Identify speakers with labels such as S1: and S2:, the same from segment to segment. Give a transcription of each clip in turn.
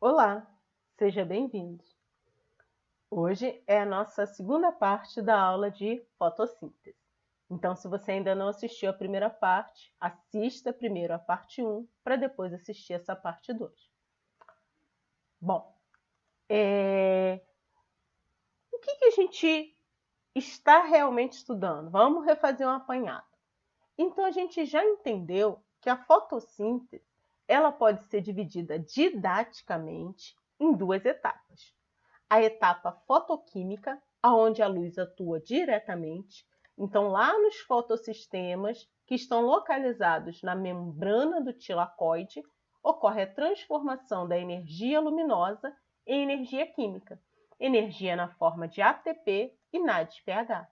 S1: Olá, seja bem-vindo. Hoje é a nossa segunda parte da aula de fotossíntese. Então, se você ainda não assistiu a primeira parte, assista primeiro a parte 1 para depois assistir essa parte 2. Bom, o que a gente está realmente estudando? Vamos refazer um apanhado. Então, a gente já entendeu que a fotossíntese ela pode ser dividida didaticamente em duas etapas. A etapa fotoquímica, onde a luz atua diretamente. Então, lá nos fotossistemas, que estão localizados na membrana do tilacoide, ocorre a transformação da energia luminosa em energia química, energia na forma de ATP e NADPH.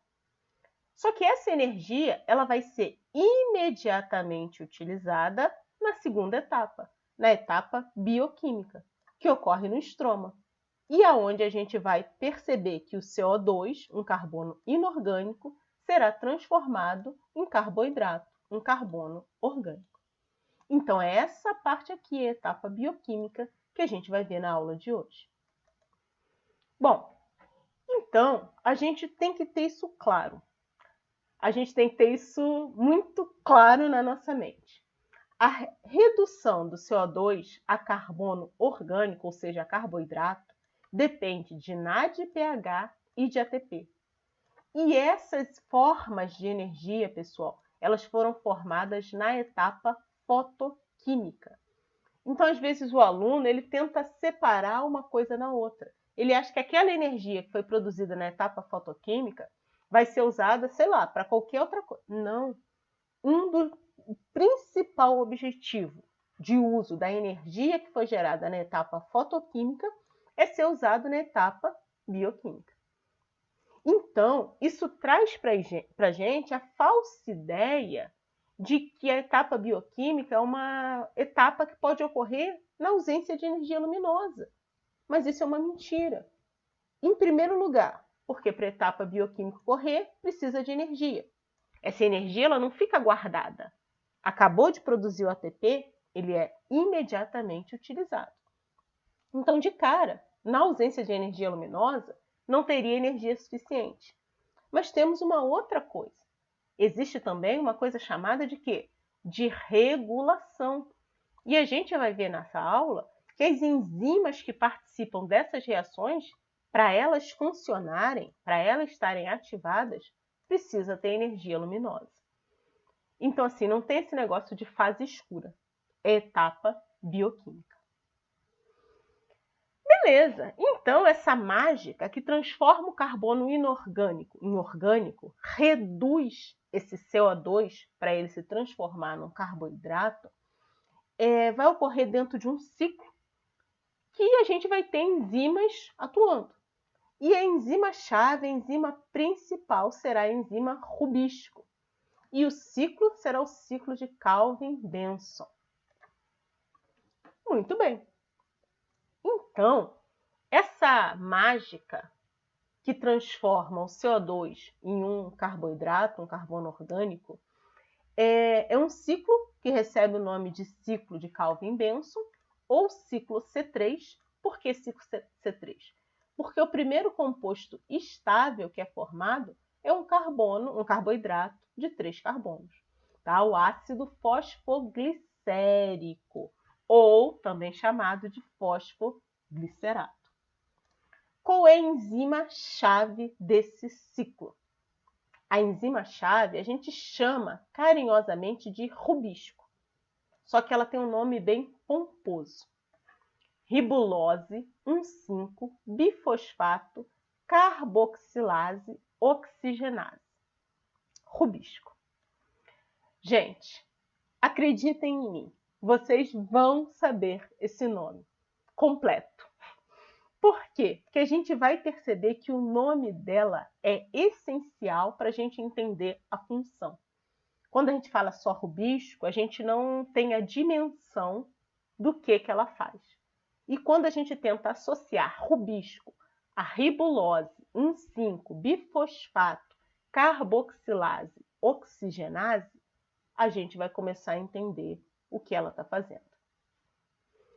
S1: Só que essa energia ela vai ser imediatamente utilizada na segunda etapa, na etapa bioquímica, que ocorre no estroma, e aonde a gente vai perceber que o CO2, um carbono inorgânico, será transformado em carboidrato, um carbono orgânico. Então, é essa parte aqui, a etapa bioquímica, que a gente vai ver na aula de hoje. Bom, então, a gente tem que ter isso claro. A gente tem que ter isso muito claro na nossa mente. A redução do CO2 a carbono orgânico, ou seja, a carboidrato, depende de NADPH e de ATP. E essas formas de energia, pessoal, elas foram formadas na etapa fotoquímica. Então, às vezes, o aluno ele tenta separar uma coisa da outra. Ele acha que aquela energia que foi produzida na etapa fotoquímica vai ser usada, sei lá, para qualquer outra coisa. Não. O principal objetivo de uso da energia que foi gerada na etapa fotoquímica é ser usado na etapa bioquímica. Então, isso traz para a gente a falsa ideia de que a etapa bioquímica é uma etapa que pode ocorrer na ausência de energia luminosa. Mas isso é uma mentira. Em primeiro lugar, porque para a etapa bioquímica ocorrer, precisa de energia. Essa energia ela não fica guardada. Acabou de produzir o ATP, ele é imediatamente utilizado. Então, de cara, na ausência de energia luminosa, não teria energia suficiente. Mas temos uma outra coisa. Existe também uma coisa chamada de quê? De regulação. E a gente vai ver nessa aula que as enzimas que participam dessas reações, para elas funcionarem, para elas estarem ativadas, precisa ter energia luminosa. Então, assim, não tem esse negócio de fase escura. É etapa bioquímica. Beleza, então essa mágica que transforma o carbono inorgânico em orgânico, reduz esse CO2 para ele se transformar num carboidrato, vai ocorrer dentro de um ciclo que a gente vai ter enzimas atuando. E a enzima-chave, a enzima principal, será a enzima rubisco. E o ciclo será o ciclo de Calvin-Benson. Muito bem. Então, essa mágica que transforma o CO2 em um carboidrato, um carbono orgânico, é um ciclo que recebe o nome de ciclo de Calvin-Benson ou ciclo C3. Por que ciclo C3? Porque o primeiro composto estável que é formado é um carboidrato de 3 carbonos, tá? O ácido fosfoglicérico, ou também chamado de fosfoglicerato. Qual é a enzima-chave desse ciclo? A enzima-chave a gente chama carinhosamente de rubisco, só que ela tem um nome bem pomposo. Ribulose 1,5-bifosfato carboxilase oxigenase. Rubisco. Gente, acreditem em mim, vocês vão saber esse nome completo. Por quê? Porque a gente vai perceber que o nome dela é essencial para a gente entender a função. Quando a gente fala só rubisco, a gente não tem a dimensão do que ela faz. E quando a gente tenta associar rubisco a ribulose 1,5-bifosfato carboxilase oxigenase, a gente vai começar a entender o que ela está fazendo.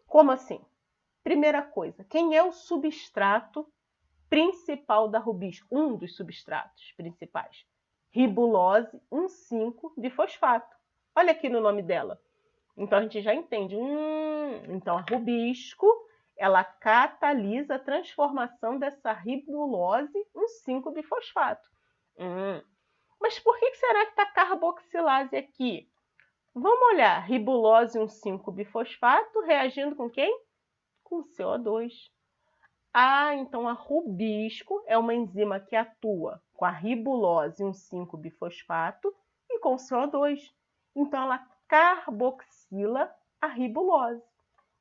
S1: Como assim? Primeira coisa, quem é o substrato principal da rubisco? Um dos substratos principais. Ribulose 1,5-bifosfato. Olha aqui no nome dela. Então, a gente já entende. Então, a rubisco, ela catalisa a transformação dessa ribulose 1,5-bifosfato. Mas por que será que está carboxilase aqui? Vamos olhar. Ribulose 1,5-bifosfato reagindo com quem? Com CO2. Então a rubisco é uma enzima que atua com a ribulose 1,5-bifosfato e com CO2. Então ela carboxila a ribulose.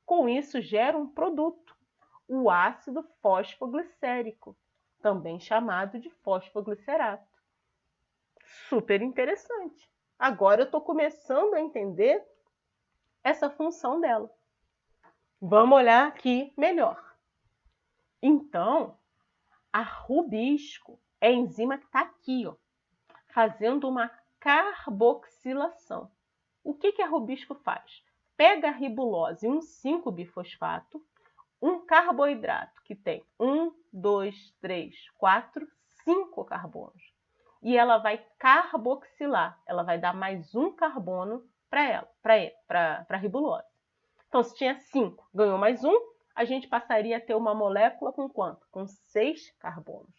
S1: Com isso gera um produto, o ácido fosfoglicérico, também chamado de fosfoglicerato. Super interessante. Agora eu estou começando a entender essa função dela. Vamos olhar aqui melhor. Então, a rubisco é a enzima que está aqui, ó, fazendo uma carboxilação. O que a rubisco faz? Pega a ribulose 1,5-bifosfato, um carboidrato que tem 1, 2, 3, 4, 5 carbonos. E ela vai carboxilar, ela vai dar mais um carbono para a ribulose. Então, se tinha 5, ganhou mais um, a gente passaria a ter uma molécula com quanto? Com 6 carbonos.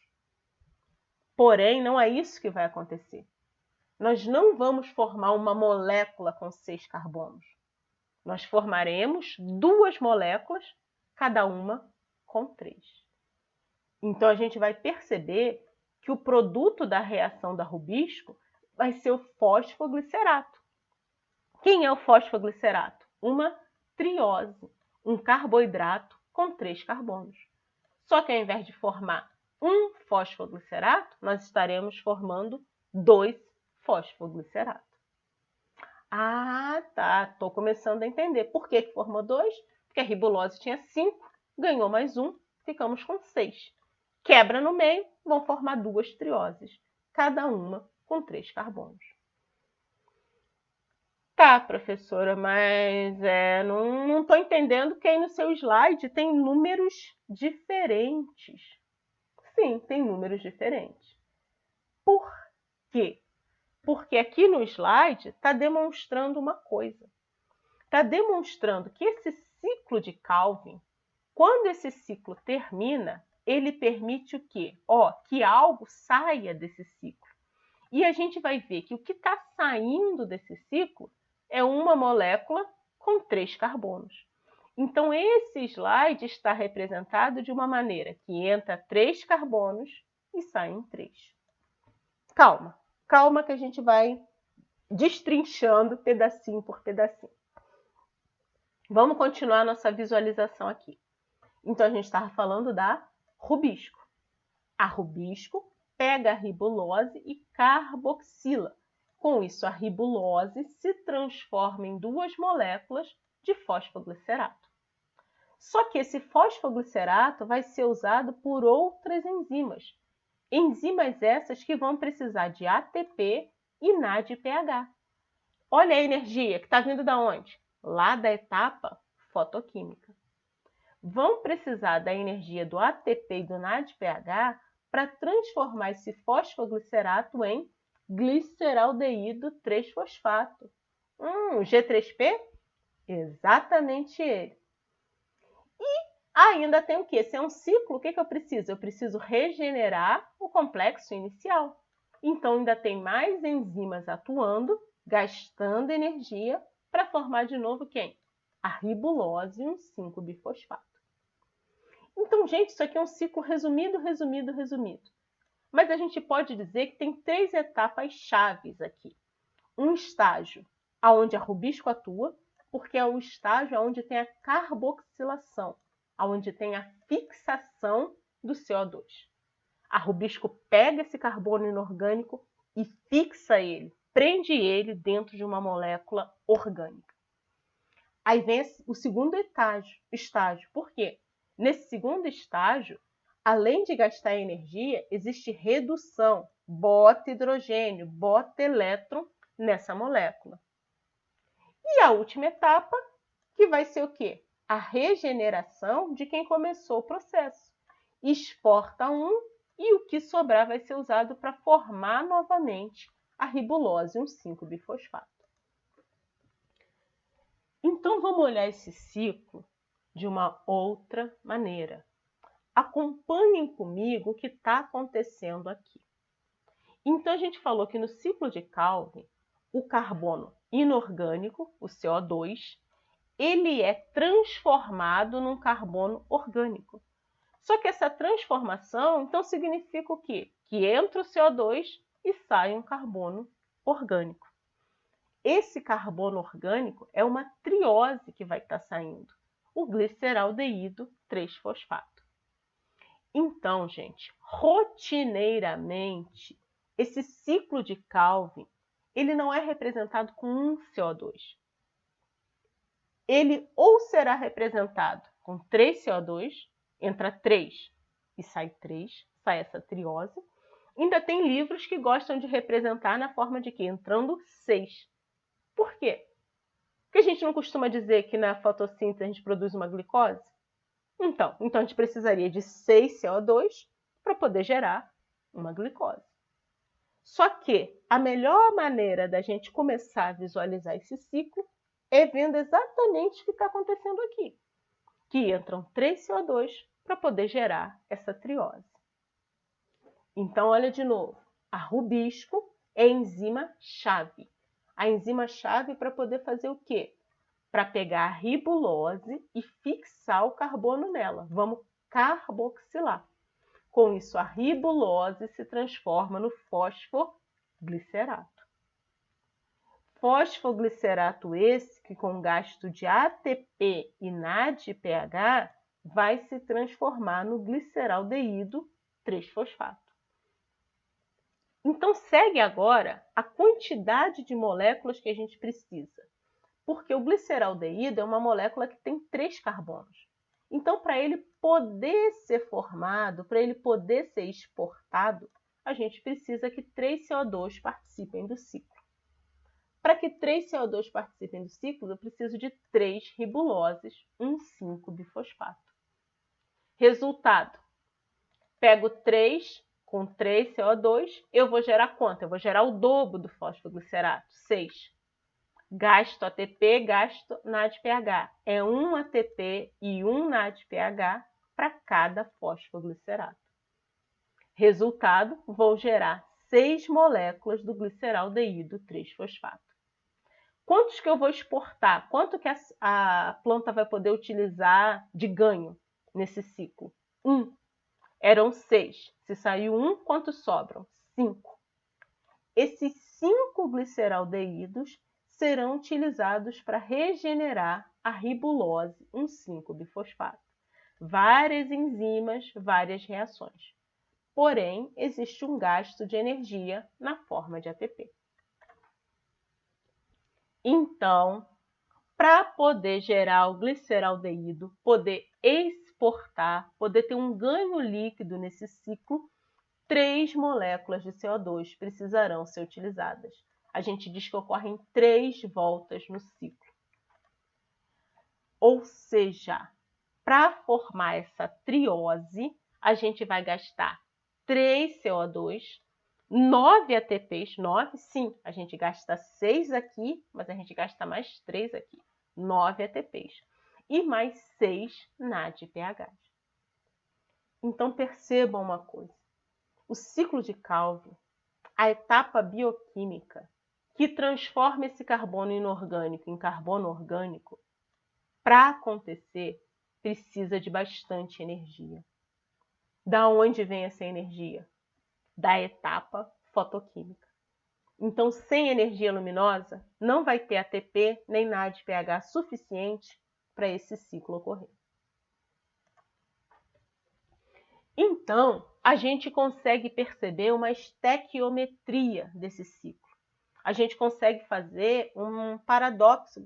S1: Porém, não é isso que vai acontecer. Nós não vamos formar uma molécula com 6 carbonos. Nós formaremos 2 moléculas, cada uma com 3. Então, a gente vai perceber que o produto da reação da rubisco vai ser o fosfoglicerato. Quem é o fosfoglicerato? Uma triose, um carboidrato com 3 carbonos. Só que ao invés de formar um fosfoglicerato, nós estaremos formando 2 fosfogliceratos. Tá. Estou começando a entender. Por que formou 2? Porque a ribulose tinha 5, ganhou mais um, ficamos com 6. Quebra no meio, vão formar 2 trioses, cada uma com 3 carbonos. Tá, professora, mas não estou entendendo que aí no seu slide tem números diferentes. Sim, tem números diferentes. Por quê? Porque aqui no slide está demonstrando uma coisa. Está demonstrando que esse ciclo de Calvin, quando esse ciclo termina, ele permite o quê? Que algo saia desse ciclo. E a gente vai ver que o que está saindo desse ciclo é uma molécula com 3 carbonos. Então, esse slide está representado de uma maneira que entra 3 carbonos e saem 3. Calma que a gente vai destrinchando pedacinho por pedacinho. Vamos continuar nossa visualização aqui. Então, a gente estava falando da rubisco. A rubisco pega a ribulose e carboxila. Com isso, a ribulose se transforma em 2 moléculas de fosfoglicerato. Só que esse fosfoglicerato vai ser usado por outras enzimas. Enzimas essas que vão precisar de ATP e NADPH. Olha a energia que está vindo da onde? Lá da etapa fotoquímica. Vão precisar da energia do ATP e do NADPH para transformar esse fosfoglicerato em gliceraldeído 3-fosfato. G3P? Exatamente ele. E ainda tem o quê? Se é um ciclo, o que eu preciso? Eu preciso regenerar o complexo inicial. Então, ainda tem mais enzimas atuando, gastando energia para formar de novo quem? A ribulose 1,5-bifosfato. Então, gente, isso aqui é um ciclo resumido. Mas a gente pode dizer que tem 3 etapas chaves aqui. Um estágio onde a rubisco atua, porque é o estágio onde tem a carboxilação, onde tem a fixação do CO2. A rubisco pega esse carbono inorgânico e fixa ele, prende ele dentro de uma molécula orgânica. Aí vem o segundo estágio. Por quê? Nesse segundo estágio, além de gastar energia, existe redução, bota hidrogênio, bota elétron nessa molécula. E a última etapa, que vai ser o quê? a regeneração de quem começou o processo. Exporta um e o que sobrar vai ser usado para formar novamente a ribulose, um 5-bifosfato. Então, vamos olhar esse ciclo de uma outra maneira. Acompanhem comigo o que está acontecendo aqui. Então, a gente falou que no ciclo de Calvin, o carbono inorgânico, o CO2, ele é transformado num carbono orgânico. Só que essa transformação, então, significa o quê? Que entra o CO2 e sai um carbono orgânico. Esse carbono orgânico é uma triose que vai estar saindo, o gliceraldeído 3-fosfato. Então, gente, rotineiramente, esse ciclo de Calvin, ele não é representado com um CO2. Ele ou será representado com 3 CO2, entra 3 e sai 3, sai essa triose. Ainda tem livros que gostam de representar na forma de que? Entrando 6. Por quê? Porque a gente não costuma dizer que na fotossíntese a gente produz uma glicose? Então a gente precisaria de 6 CO2 para poder gerar uma glicose. Só que a melhor maneira da gente começar a visualizar esse ciclo é vendo exatamente o que está acontecendo aqui. Que entram 3 CO2 para poder gerar essa triose. Então, olha de novo. A rubisco é a enzima-chave. A enzima-chave para poder fazer o quê? Para pegar a ribulose e fixar o carbono nela. Vamos carboxilar. Com isso, a ribulose se transforma no fosfoglicerato. Fosfoglicerato esse que, com gasto de ATP e NADPH, vai se transformar no gliceraldeído 3-fosfato. Então, segue agora a quantidade de moléculas que a gente precisa. Porque o gliceraldeído é uma molécula que tem 3 carbonos. Então, para ele poder ser formado, para ele poder ser exportado, a gente precisa que 3 CO2 participem do ciclo. Para que 3 CO2 participem do ciclo, eu preciso de 3 ribuloses, um 5-bifosfato. Resultado, pego 3 com 3 CO2, eu vou gerar quanto? Eu vou gerar o dobro do fosfoglicerato, 6. Gasto ATP, gasto NADPH. É 1 ATP e 1 NADPH para cada fosfoglicerato. Resultado, vou gerar 6 moléculas do gliceraldeído 3-fosfato. Quantos que eu vou exportar? Quanto que a planta vai poder utilizar de ganho nesse ciclo? 1. Eram 6. Se saiu 1, quantos sobram? 5. Esses 5 gliceraldeídos serão utilizados para regenerar a ribulose, um 5-bifosfato. Várias enzimas, várias reações. Porém, existe um gasto de energia na forma de ATP. Então, para poder gerar o gliceraldeído, poder exportar, poder ter um ganho líquido nesse ciclo, 3 moléculas de CO2 precisarão ser utilizadas. A gente diz que ocorrem 3 voltas no ciclo. Ou seja, para formar essa triose, a gente vai gastar 3 CO2, 9 ATPs, 9, sim, a gente gasta 6 aqui, mas a gente gasta mais 3 aqui, 9 ATPs, e mais 6 NADPHs. Então, percebam uma coisa, o ciclo de Calvin, a etapa bioquímica, que transforma esse carbono inorgânico em carbono orgânico, para acontecer, precisa de bastante energia. Da onde vem essa energia? Da etapa fotoquímica. Então, sem energia luminosa, não vai ter ATP nem NADPH suficiente para esse ciclo ocorrer. Então, a gente consegue perceber uma estequiometria desse ciclo. A gente consegue fazer um paradoxo,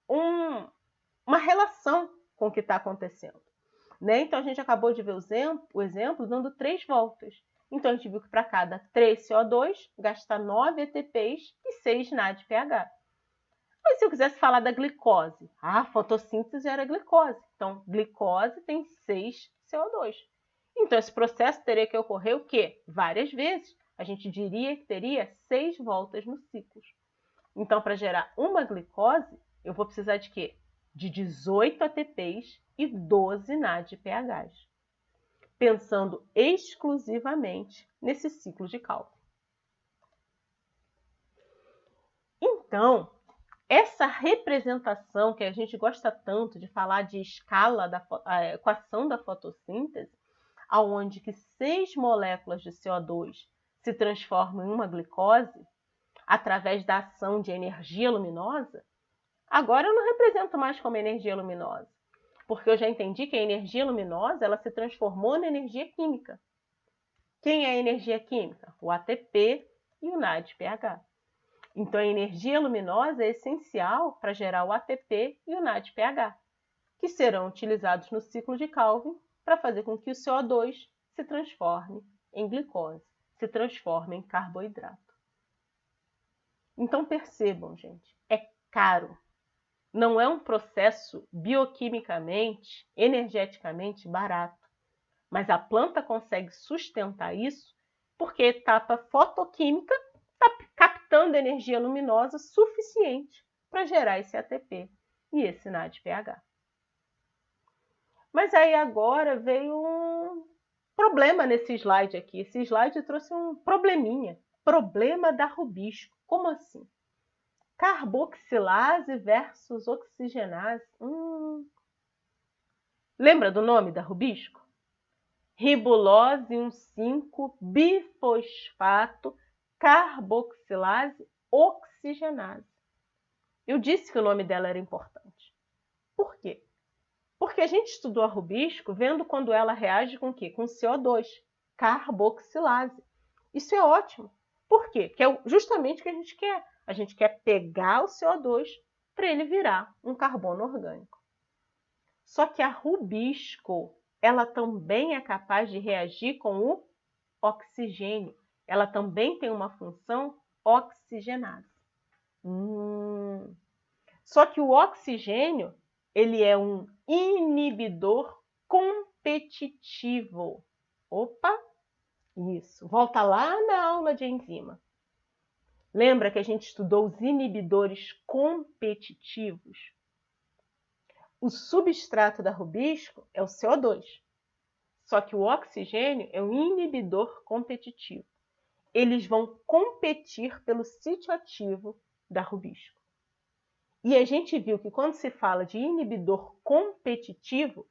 S1: uma relação com o que está acontecendo. Né? Então, a gente acabou de ver o exemplo dando 3 voltas. Então, a gente viu que para cada 3 CO2, gasta 9 ATPs e 6 NADPH. Mas se eu quisesse falar da glicose, a fotossíntese era glicose. Então, glicose tem 6 CO2. Então, esse processo teria que ocorrer o quê? Várias vezes. A gente diria que teria 6 voltas no ciclo. Então, para gerar uma glicose, eu vou precisar de quê? De 18 ATPs e 12 NADPHs. Pensando exclusivamente nesse ciclo de Calvin. Então, essa representação que a gente gosta tanto de falar de escala da equação da fotossíntese, aonde que 6 moléculas de CO2 se transformam em uma glicose através da ação de energia luminosa, agora eu não represento mais como energia luminosa, porque eu já entendi que a energia luminosa ela se transformou na energia química. Quem é a energia química? O ATP e o NADPH. Então, a energia luminosa é essencial para gerar o ATP e o NADPH, que serão utilizados no ciclo de Calvin para fazer com que o CO2 se transforme em glicose, se transforme em carboidrato. Então, percebam, gente, é caro. Não é um processo bioquimicamente, energeticamente barato. Mas a planta consegue sustentar isso porque a etapa fotoquímica está captando energia luminosa suficiente para gerar esse ATP e esse NADPH. Mas aí agora veio um problema nesse slide aqui. Esse slide trouxe um probleminha. Problema da rubisco. Como assim? Carboxilase versus oxigenase. Lembra do nome da rubisco? Ribulose 1,5-bifosfato carboxilase oxigenase. Eu disse que o nome dela era importante. Por quê? Porque a gente estudou a rubisco vendo quando ela reage com o quê? Com CO2, carboxilase. Isso é ótimo. Por quê? Porque é justamente o que a gente quer. A gente quer pegar o CO2 para ele virar um carbono orgânico. Só que a rubisco, ela também é capaz de reagir com o oxigênio. Ela também tem uma função oxigenase. Só que o oxigênio, ele é um inibidor competitivo. Opa! Isso. Volta lá na aula de enzima. Lembra que a gente estudou os inibidores competitivos? O substrato da rubisco é o CO2. Só que o oxigênio é um inibidor competitivo. Eles vão competir pelo sítio ativo da rubisco. E a gente viu que quando se fala de inibidor competitivo,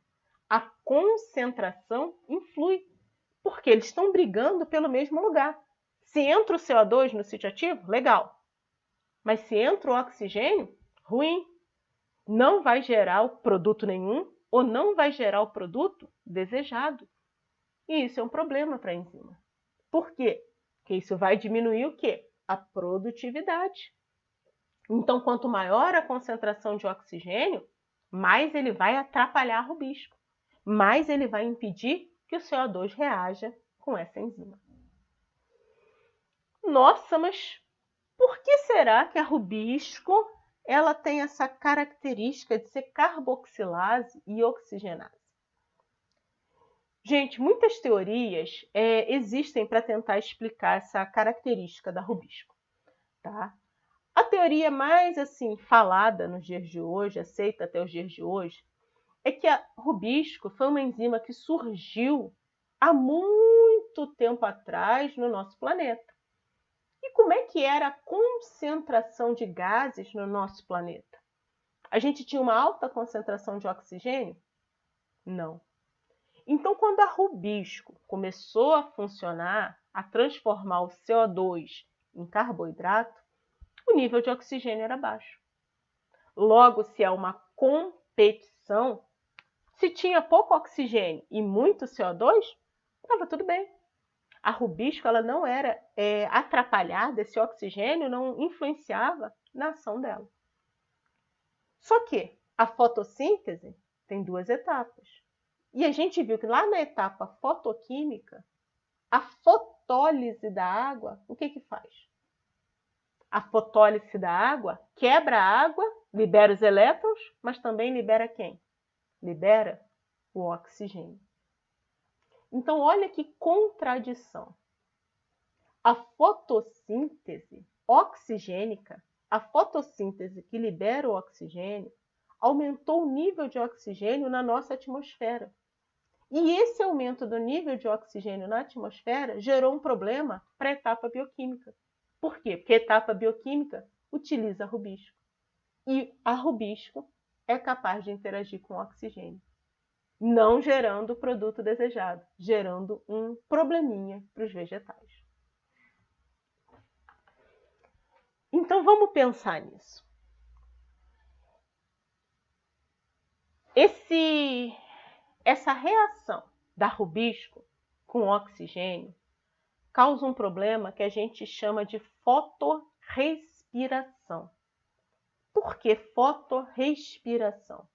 S1: a concentração influi, porque eles estão brigando pelo mesmo lugar. Se entra o CO2 no sítio ativo, legal. Mas se entra o oxigênio, ruim. Não vai gerar o produto nenhum ou não vai gerar o produto desejado. E isso é um problema para a enzima. Por quê? Porque isso vai diminuir o quê? A produtividade. Então, quanto maior a concentração de oxigênio, mais ele vai atrapalhar a rubisco, mais ele vai impedir que o CO2 reaja com essa enzima. Nossa, mas por que será que a rubisco ela tem essa característica de ser carboxilase e oxigenase? Gente, muitas teorias existem para tentar explicar essa característica da rubisco, tá? A teoria mais assim falada nos dias de hoje, aceita até os dias de hoje, é que a rubisco foi uma enzima que surgiu há muito tempo atrás no nosso planeta. E como é que era a concentração de gases no nosso planeta? A gente tinha uma alta concentração de oxigênio? Não. Então, quando a rubisco começou a funcionar, a transformar o CO2 em carboidrato, o nível de oxigênio era baixo. Logo, se há uma competição, se tinha pouco oxigênio e muito CO2, estava tudo bem. A rubisco ela não era atrapalhada, esse oxigênio não influenciava na ação dela. Só que a fotossíntese tem 2 etapas. E a gente viu que lá na etapa fotoquímica, a fotólise da água, o que faz? A fotólise da água quebra a água, libera os elétrons, mas também libera quem? Libera o oxigênio. Então, olha que contradição. A fotossíntese oxigênica, a fotossíntese que libera o oxigênio, aumentou o nível de oxigênio na nossa atmosfera. E esse aumento do nível de oxigênio na atmosfera gerou um problema para a etapa bioquímica. Por quê? Porque a etapa bioquímica utiliza rubisco. E a rubisco é capaz de interagir com o oxigênio, não gerando o produto desejado, gerando um probleminha para os vegetais. Então vamos pensar nisso. Essa reação da rubisco com o oxigênio causa um problema que a gente chama de fotorrespiração. Por que fotorrespiração?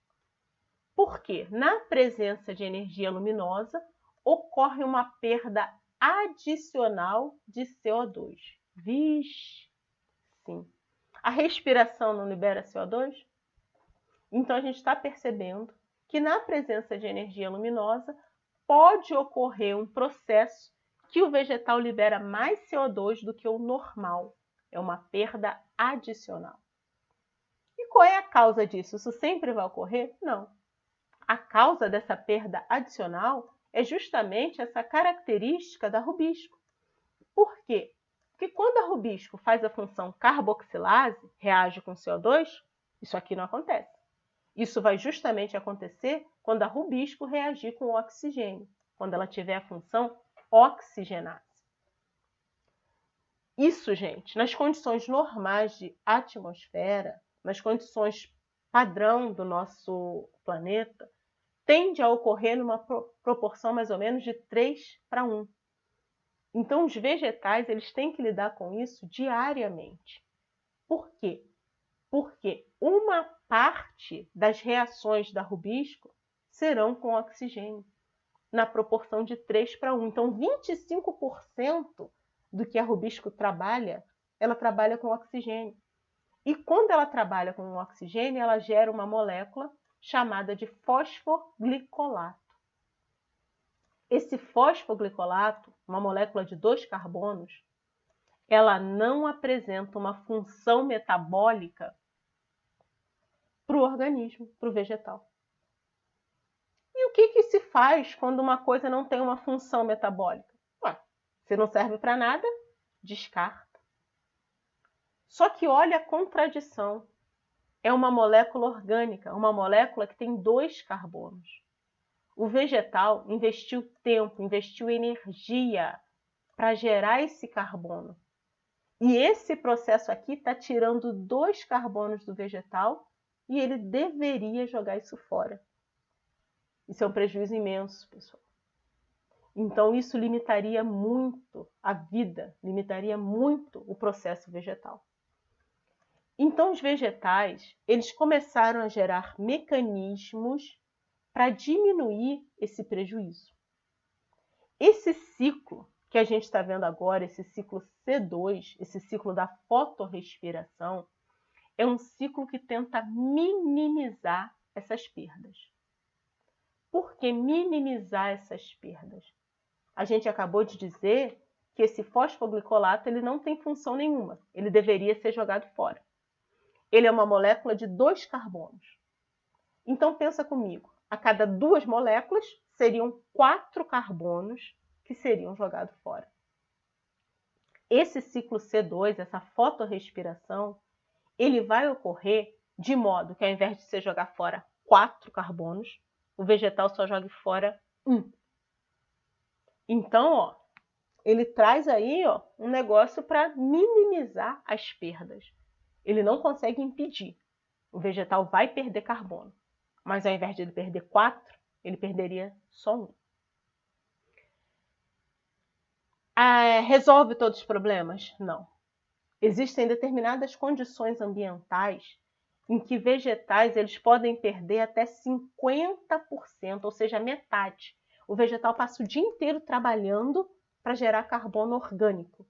S1: Porque na presença de energia luminosa ocorre uma perda adicional de CO2. Vixe, sim. A respiração não libera CO2? Então a gente está percebendo que na presença de energia luminosa pode ocorrer um processo que o vegetal libera mais CO2 do que o normal. É uma perda adicional. E qual é a causa disso? Isso sempre vai ocorrer? Não. A causa dessa perda adicional é justamente essa característica da rubisco. Por quê? Porque quando a rubisco faz a função carboxilase, reage com CO2, isso aqui não acontece. Isso vai justamente acontecer quando a rubisco reagir com o oxigênio, quando ela tiver a função oxigenase. Isso, gente, nas condições normais de atmosfera, nas condições padrão do nosso planeta, tende a ocorrer numa proporção mais ou menos de 3:1. Então, os vegetais eles têm que lidar com isso diariamente. Por quê? Porque uma parte das reações da rubisco serão com oxigênio, na proporção de 3:1. Então, 25% do que a rubisco trabalha, ela trabalha com oxigênio. E quando ela trabalha com o oxigênio, ela gera uma molécula chamada de fosfoglicolato. Esse fosfoglicolato, uma molécula de 2 carbonos, ela não apresenta uma função metabólica para o organismo, para o vegetal. E o que se faz quando uma coisa não tem uma função metabólica? Ué, se não serve para nada, descarta. Só que olha a contradição. É uma molécula orgânica, uma molécula que tem 2 carbonos. O vegetal investiu tempo, investiu energia para gerar esse carbono. E esse processo aqui está tirando 2 carbonos do vegetal e ele deveria jogar isso fora. Isso é um prejuízo imenso, pessoal. Então, isso limitaria muito a vida, limitaria muito o processo vegetal. Então, os vegetais, eles começaram a gerar mecanismos para diminuir esse prejuízo. Esse ciclo que a gente está vendo agora, esse ciclo C2, esse ciclo da fotorrespiração, é um ciclo que tenta minimizar essas perdas. Por que minimizar essas perdas? A gente acabou de dizer que esse fosfoglicolato ele não tem função nenhuma, ele deveria ser jogado fora. Ele é uma molécula de 2 carbonos. Então pensa comigo, a cada 2 moléculas seriam 4 carbonos que seriam jogados fora. Esse ciclo C2, essa fotorrespiração, ele vai ocorrer de modo que ao invés de você jogar fora 4 carbonos, o vegetal só jogue fora 1. Então, ó, ele traz aí ó, um negócio para minimizar as perdas. Ele não consegue impedir. O vegetal vai perder carbono. Mas ao invés de ele perder 4, ele perderia só 1. Resolve todos os problemas? Não. Existem determinadas condições ambientais em que vegetais eles podem perder até 50%, ou seja, metade. O vegetal passa o dia inteiro trabalhando para gerar carbono orgânico.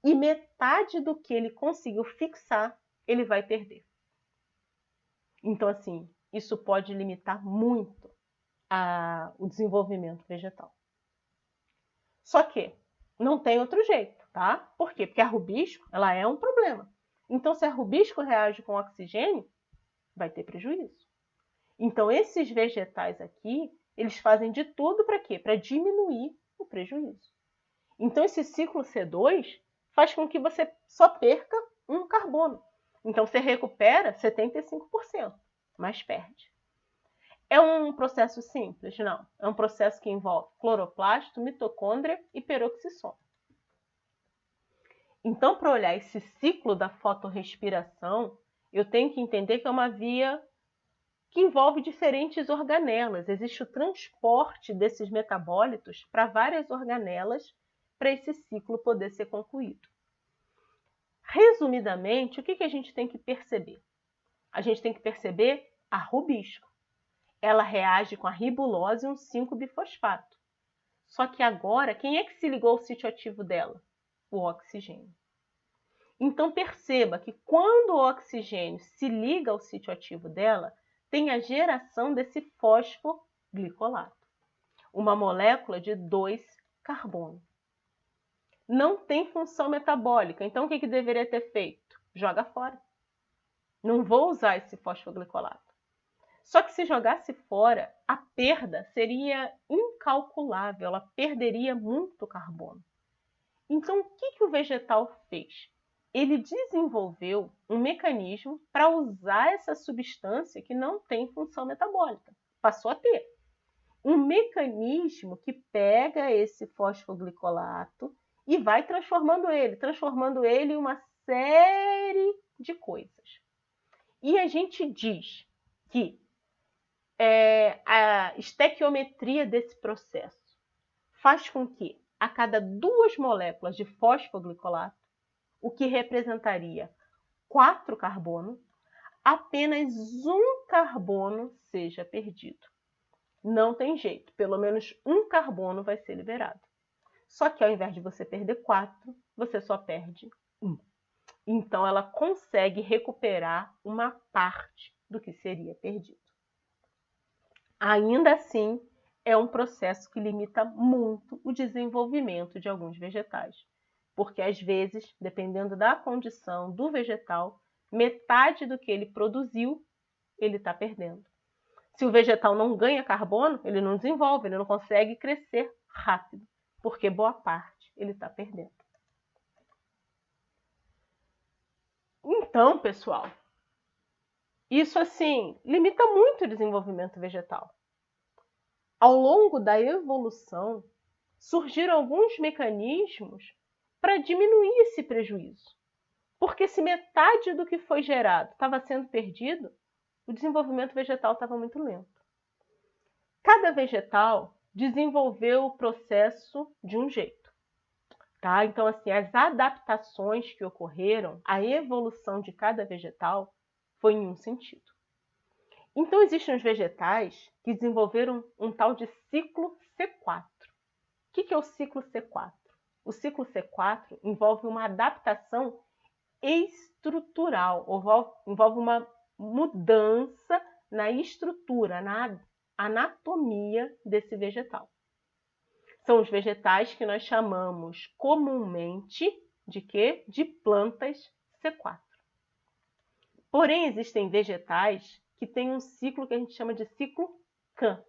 S1: e metade do que ele conseguiu fixar, ele vai perder. Então, assim, isso pode limitar muito o desenvolvimento vegetal. Só que não tem outro jeito, tá? Por quê? Porque a rubisco, ela é um problema. Então, se a rubisco reage com oxigênio, vai ter prejuízo. Então, esses vegetais aqui, eles fazem de tudo para quê? Para diminuir o prejuízo. Então, esse ciclo C2 faz com que você só perca um carbono. Então, você recupera 75%, mas perde. É um processo simples? Não. É um processo que envolve cloroplasto, mitocôndria e peroxissoma. Então, para olhar esse ciclo da fotorrespiração, eu tenho que entender que é uma via que envolve diferentes organelas. Existe o transporte desses metabólitos para várias organelas para esse ciclo poder ser concluído. Resumidamente, o que a gente tem que perceber? A gente tem que perceber a rubisco. Ela reage com a ribulose e um 5-bifosfato. Só que agora, quem é que se ligou ao sítio ativo dela? O oxigênio. Então perceba que quando o oxigênio se liga ao sítio ativo dela, tem a geração desse fosfoglicolato, uma molécula de 2 carbono. Não tem função metabólica, então o que deveria ter feito? Joga fora. Não vou usar esse fosfoglicolato. Só que se jogasse fora, a perda seria incalculável, ela perderia muito carbono. Então, o que o vegetal fez? Ele desenvolveu um mecanismo para usar essa substância que não tem função metabólica. Passou a ter. Um mecanismo que pega esse fosfoglicolato e vai transformando ele em uma série de coisas. E a gente diz que a estequiometria desse processo faz com que a cada 2 moléculas de fosfoglicolato, o que representaria 4 carbonos, apenas 1 carbono seja perdido. Não tem jeito, pelo menos 1 carbono vai ser liberado. Só que ao invés de você perder 4, você só perde 1. Então ela consegue recuperar uma parte do que seria perdido. Ainda assim, é um processo que limita muito o desenvolvimento de alguns vegetais, porque às vezes, dependendo da condição do vegetal, metade do que ele produziu, ele está perdendo. Se o vegetal não ganha carbono, ele não desenvolve, ele não consegue crescer rápido, porque boa parte ele está perdendo. Então, pessoal, isso assim limita muito o desenvolvimento vegetal. Ao longo da evolução, surgiram alguns mecanismos para diminuir esse prejuízo. Porque se metade do que foi gerado estava sendo perdido, o desenvolvimento vegetal estava muito lento. Cada vegetal desenvolveu o processo de um jeito. Tá? Então, assim, as adaptações que ocorreram, a evolução de cada vegetal foi em um sentido. Então, existem os vegetais que desenvolveram um tal de ciclo C4. O que é o ciclo C4? O ciclo C4 envolve uma adaptação estrutural, envolve uma mudança na estrutura, na anatomia desse vegetal. São os vegetais que nós chamamos comumente de quê? De plantas C4. Porém, existem vegetais que têm um ciclo que a gente chama de ciclo CAN.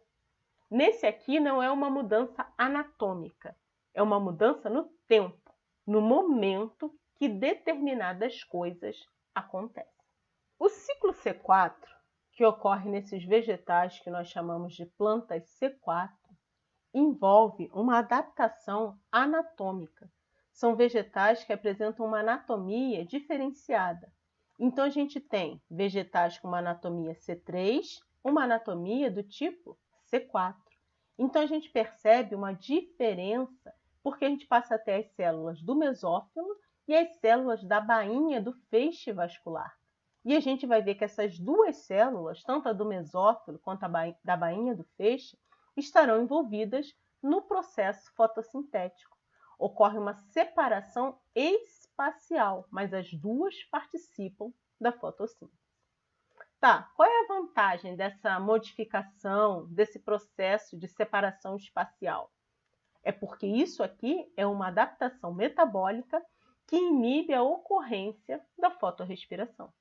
S1: Nesse aqui não é uma mudança anatômica, é uma mudança no tempo, no momento que determinadas coisas acontecem. O ciclo C4, que ocorre nesses vegetais que nós chamamos de plantas C4, envolve uma adaptação anatômica. São vegetais que apresentam uma anatomia diferenciada. Então, a gente tem vegetais com uma anatomia C3, uma anatomia do tipo C4. Então, a gente percebe uma diferença porque a gente passa até as células do mesófilo e as células da bainha do feixe vascular. E a gente vai ver que essas duas células, tanto a do mesófilo quanto a da bainha do feixe, estarão envolvidas no processo fotossintético. Ocorre uma separação espacial, mas as duas participam da fotossíntese. Tá, qual é a vantagem dessa modificação, desse processo de separação espacial? É porque isso aqui é uma adaptação metabólica que inibe a ocorrência da fotorrespiração.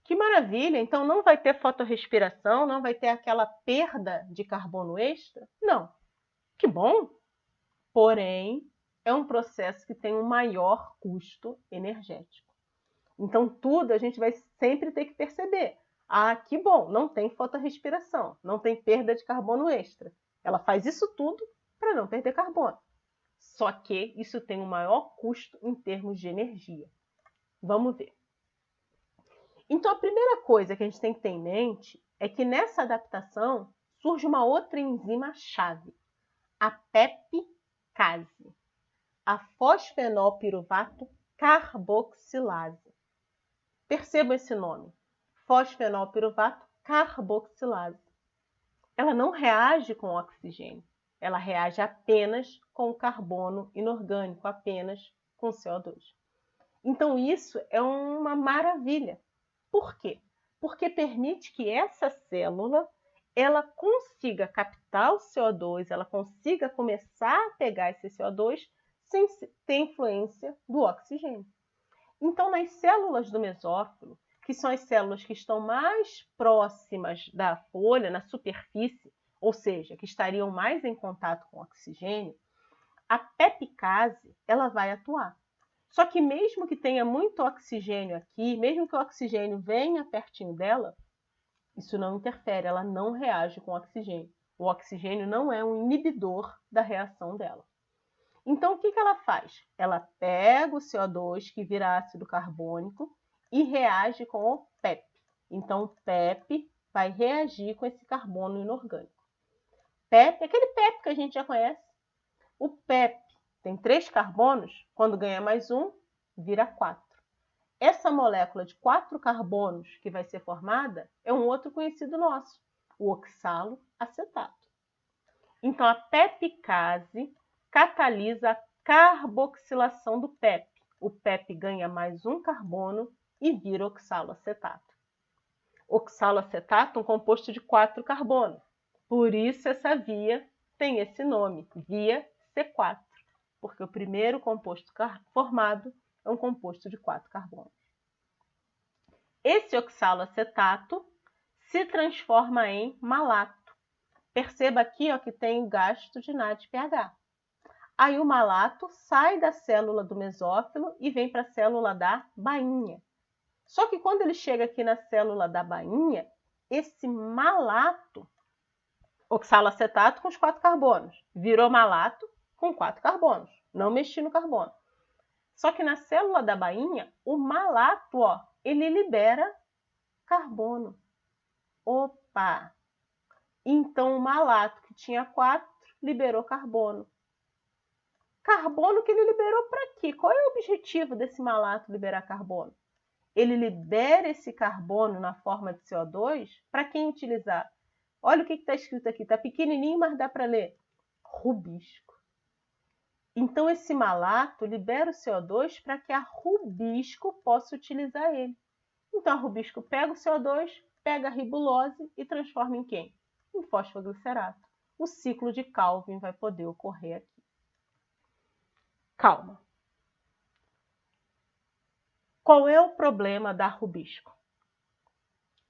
S1: Que maravilha! Então não vai ter fotorrespiração, não vai ter aquela perda de carbono extra? Não. Que bom! Porém, é um processo que tem um maior custo energético. Então tudo a gente vai sempre ter que perceber. Ah, que bom, não tem fotorrespiração, não tem perda de carbono extra. Ela faz isso tudo para não perder carbono. Só que isso tem um maior custo em termos de energia. Vamos ver. Então, a primeira coisa que a gente tem que ter em mente é que nessa adaptação surge uma outra enzima-chave, a pepicase, a fosfenolpiruvato carboxilase. Perceba esse nome, fosfenolpiruvato carboxilase. Ela não reage com o oxigênio, ela reage apenas com o carbono inorgânico, apenas com o CO2. Então isso é uma maravilha. Por quê? Porque permite que essa célula ela consiga captar o CO2, ela consiga começar a pegar esse CO2 sem ter influência do oxigênio. Então, nas células do mesófilo, que são as células que estão mais próximas da folha, na superfície, ou seja, que estariam mais em contato com o oxigênio, a pepicase ela vai atuar. Só que mesmo que tenha muito oxigênio aqui, mesmo que o oxigênio venha pertinho dela, isso não interfere, ela não reage com o oxigênio. O oxigênio não é um inibidor da reação dela. Então, o que ela faz? Ela pega o CO2, que vira ácido carbônico, e reage com o PEP. Então, o PEP vai reagir com esse carbono inorgânico. PEP, aquele PEP que a gente já conhece. O PEP tem 3 carbonos, quando ganha mais um, vira 4. Essa molécula de 4 carbonos que vai ser formada é um outro conhecido nosso, o oxaloacetato. Então, a pepicase catalisa a carboxilação do PEP. O PEP ganha mais um carbono e vira oxaloacetato. Oxaloacetato é um composto de 4 carbonos. Por isso essa via tem esse nome, via C4, porque o primeiro composto formado é um composto de 4 carbonos. Esse oxaloacetato se transforma em malato. Perceba aqui ó, que tem o gasto de NADPH. Aí o malato sai da célula do mesófilo e vem para a célula da bainha. Só que quando ele chega aqui na célula da bainha, esse malato, oxaloacetato com os 4 carbonos, virou malato com 4 carbonos. Não mexi no carbono. Só que na célula da bainha, o malato, ó, ele libera carbono. Opa! Então o malato que tinha 4 liberou carbono. Carbono que ele liberou para quê? Qual é o objetivo desse malato liberar carbono? Ele libera esse carbono na forma de CO2 para quem utilizar? Olha o que está escrito aqui, está pequenininho, mas dá para ler. Rubisco. Então esse malato libera o CO2 para que a Rubisco possa utilizar ele. Então a Rubisco pega o CO2, pega a ribulose e transforma em quem? Em fosfoglicerato. O ciclo de Calvin vai poder ocorrer aqui. Calma. Qual é o problema da Rubisco?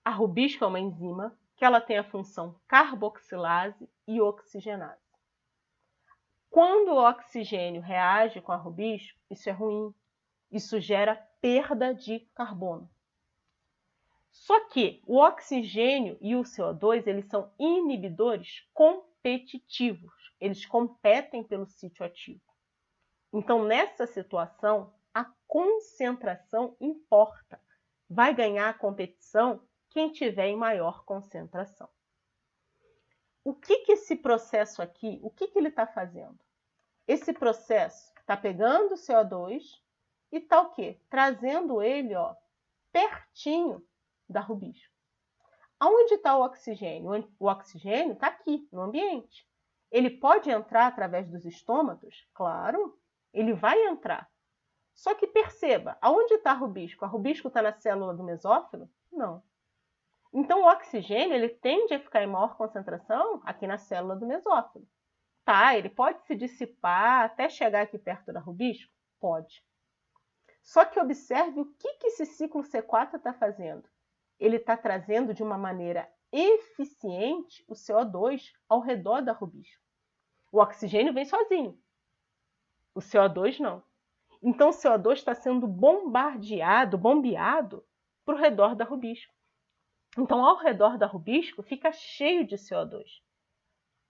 S1: A Rubisco é uma enzima que ela tem a função carboxilase e oxigenase. Quando o oxigênio reage com a Rubisco, isso é ruim. Isso gera perda de carbono. Só que o oxigênio e o CO2 eles são inibidores competitivos. Eles competem pelo sítio ativo. Então, nessa situação, a concentração importa. Vai ganhar a competição quem tiver em maior concentração. O que esse processo aqui, o que ele está fazendo? Esse processo está pegando o CO2 e está o quê? Trazendo ele ó, pertinho da Rubisco. Aonde está o oxigênio? O oxigênio está aqui, no ambiente. Ele pode entrar através dos estômatos? Claro, ele vai entrar. Só que perceba, aonde está a rubisco? A rubisco está na célula do mesófilo? Não. Então, o oxigênio ele tende a ficar em maior concentração aqui na célula do mesófilo. Tá, ele pode se dissipar até chegar aqui perto da rubisco? Pode. Só que observe o que esse ciclo C4 está fazendo. Ele está trazendo de uma maneira eficiente o CO2 ao redor da rubisco. O oxigênio vem sozinho, o CO2 não. Então o CO2 está sendo bombeado para o redor da rubisco. Então ao redor da rubisco fica cheio de CO2.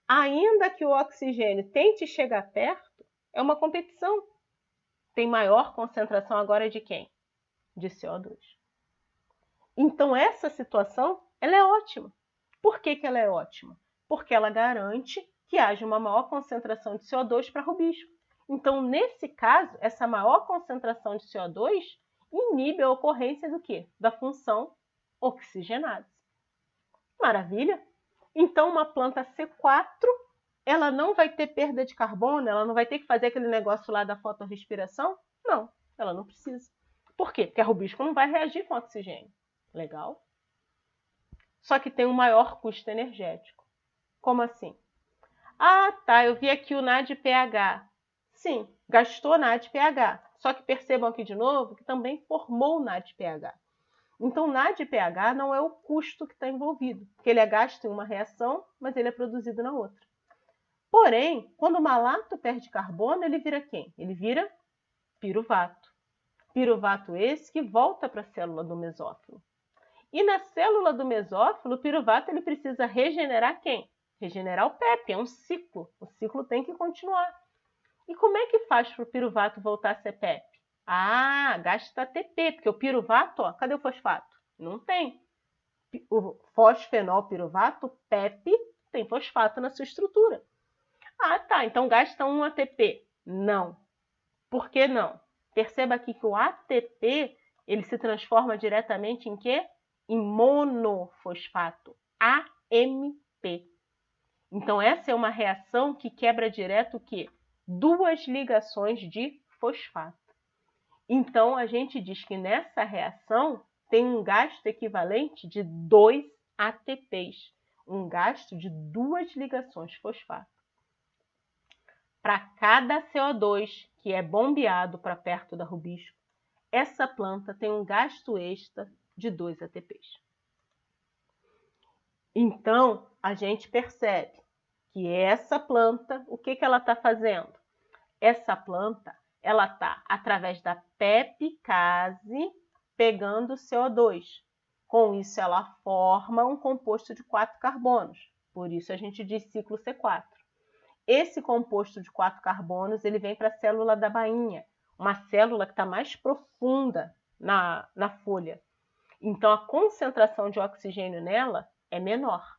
S1: Ainda que o oxigênio tente chegar perto, é uma competição. Tem maior concentração agora de quem? De CO2. Então essa situação ela é ótima. Por que ela é ótima? Porque ela garante que haja uma maior concentração de CO2 para rubisco. Então, nesse caso, essa maior concentração de CO2 inibe a ocorrência do quê? Da função oxigenase. Maravilha? Então, uma planta C4, ela não vai ter perda de carbono, ela não vai ter que fazer aquele negócio lá da fotorrespiração? Não, ela não precisa. Por quê? Porque a rubisco não vai reagir com oxigênio. Legal? Só que tem um maior custo energético. Como assim? Ah, tá, eu vi aqui o NADPH. Sim, gastou NADPH. Só que percebam aqui de novo que também formou o NADPH. Então, o NADPH não é o custo que está envolvido, porque ele é gasto em uma reação, mas ele é produzido na outra. Porém, quando o malato perde carbono, ele vira quem? Ele vira piruvato. Piruvato esse que volta para a célula do mesófilo. E na célula do mesófilo, o piruvato ele precisa regenerar quem? Regenerar o PEP, é um ciclo. O ciclo tem que continuar. E como é que faz para o piruvato voltar a ser PEP? Ah, gasta ATP, porque o piruvato, ó, cadê o fosfato? Não tem. O fosfenol piruvato, PEP, tem fosfato na sua estrutura. Ah, tá, então gasta um ATP. Não. Por que não? Perceba aqui que o ATP, ele se transforma diretamente em quê? Em monofosfato, AMP. Então, essa é uma reação que quebra direto o quê? Duas ligações de fosfato. Então, a gente diz que nessa reação tem um gasto equivalente de 2 ATPs, um gasto de duas ligações fosfato. Para cada CO2 que é bombeado para perto da rubisco, essa planta tem um gasto extra de 2 ATPs. Então, a gente percebe que essa planta, o que ela está fazendo? Essa planta, ela está, através da pepicase, pegando CO2. Com isso, ela forma um composto de 4 carbonos. Por isso, a gente diz ciclo C4. Esse composto de 4 carbonos, ele vem para a célula da bainha, uma célula que está mais profunda na folha. Então, a concentração de oxigênio nela é menor.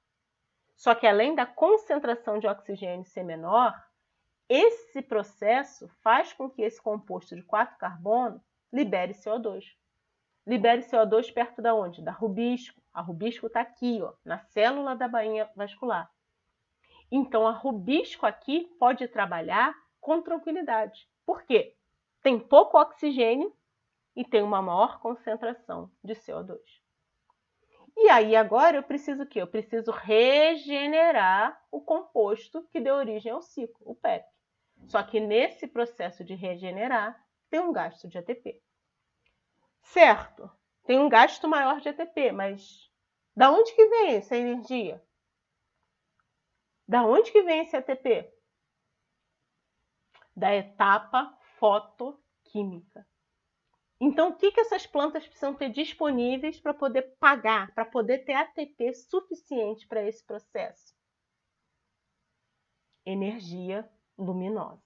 S1: Só que, além da concentração de oxigênio ser menor, esse processo faz com que esse composto de 4 carbono libere CO2. Libere CO2 perto da onde? Da rubisco. A rubisco está aqui, ó, na célula da bainha vascular. Então, a rubisco aqui pode trabalhar com tranquilidade. Por quê? Tem pouco oxigênio e tem uma maior concentração de CO2. E aí, agora eu preciso o quê? Eu preciso regenerar o composto que deu origem ao ciclo, o PEP. Só que nesse processo de regenerar, tem um gasto de ATP. Certo, tem um gasto maior de ATP, mas da onde que vem essa energia? Da onde que vem esse ATP? Da etapa fotoquímica. Então, o que essas plantas precisam ter disponíveis para poder pagar, para poder ter ATP suficiente para esse processo? Energia luminosa.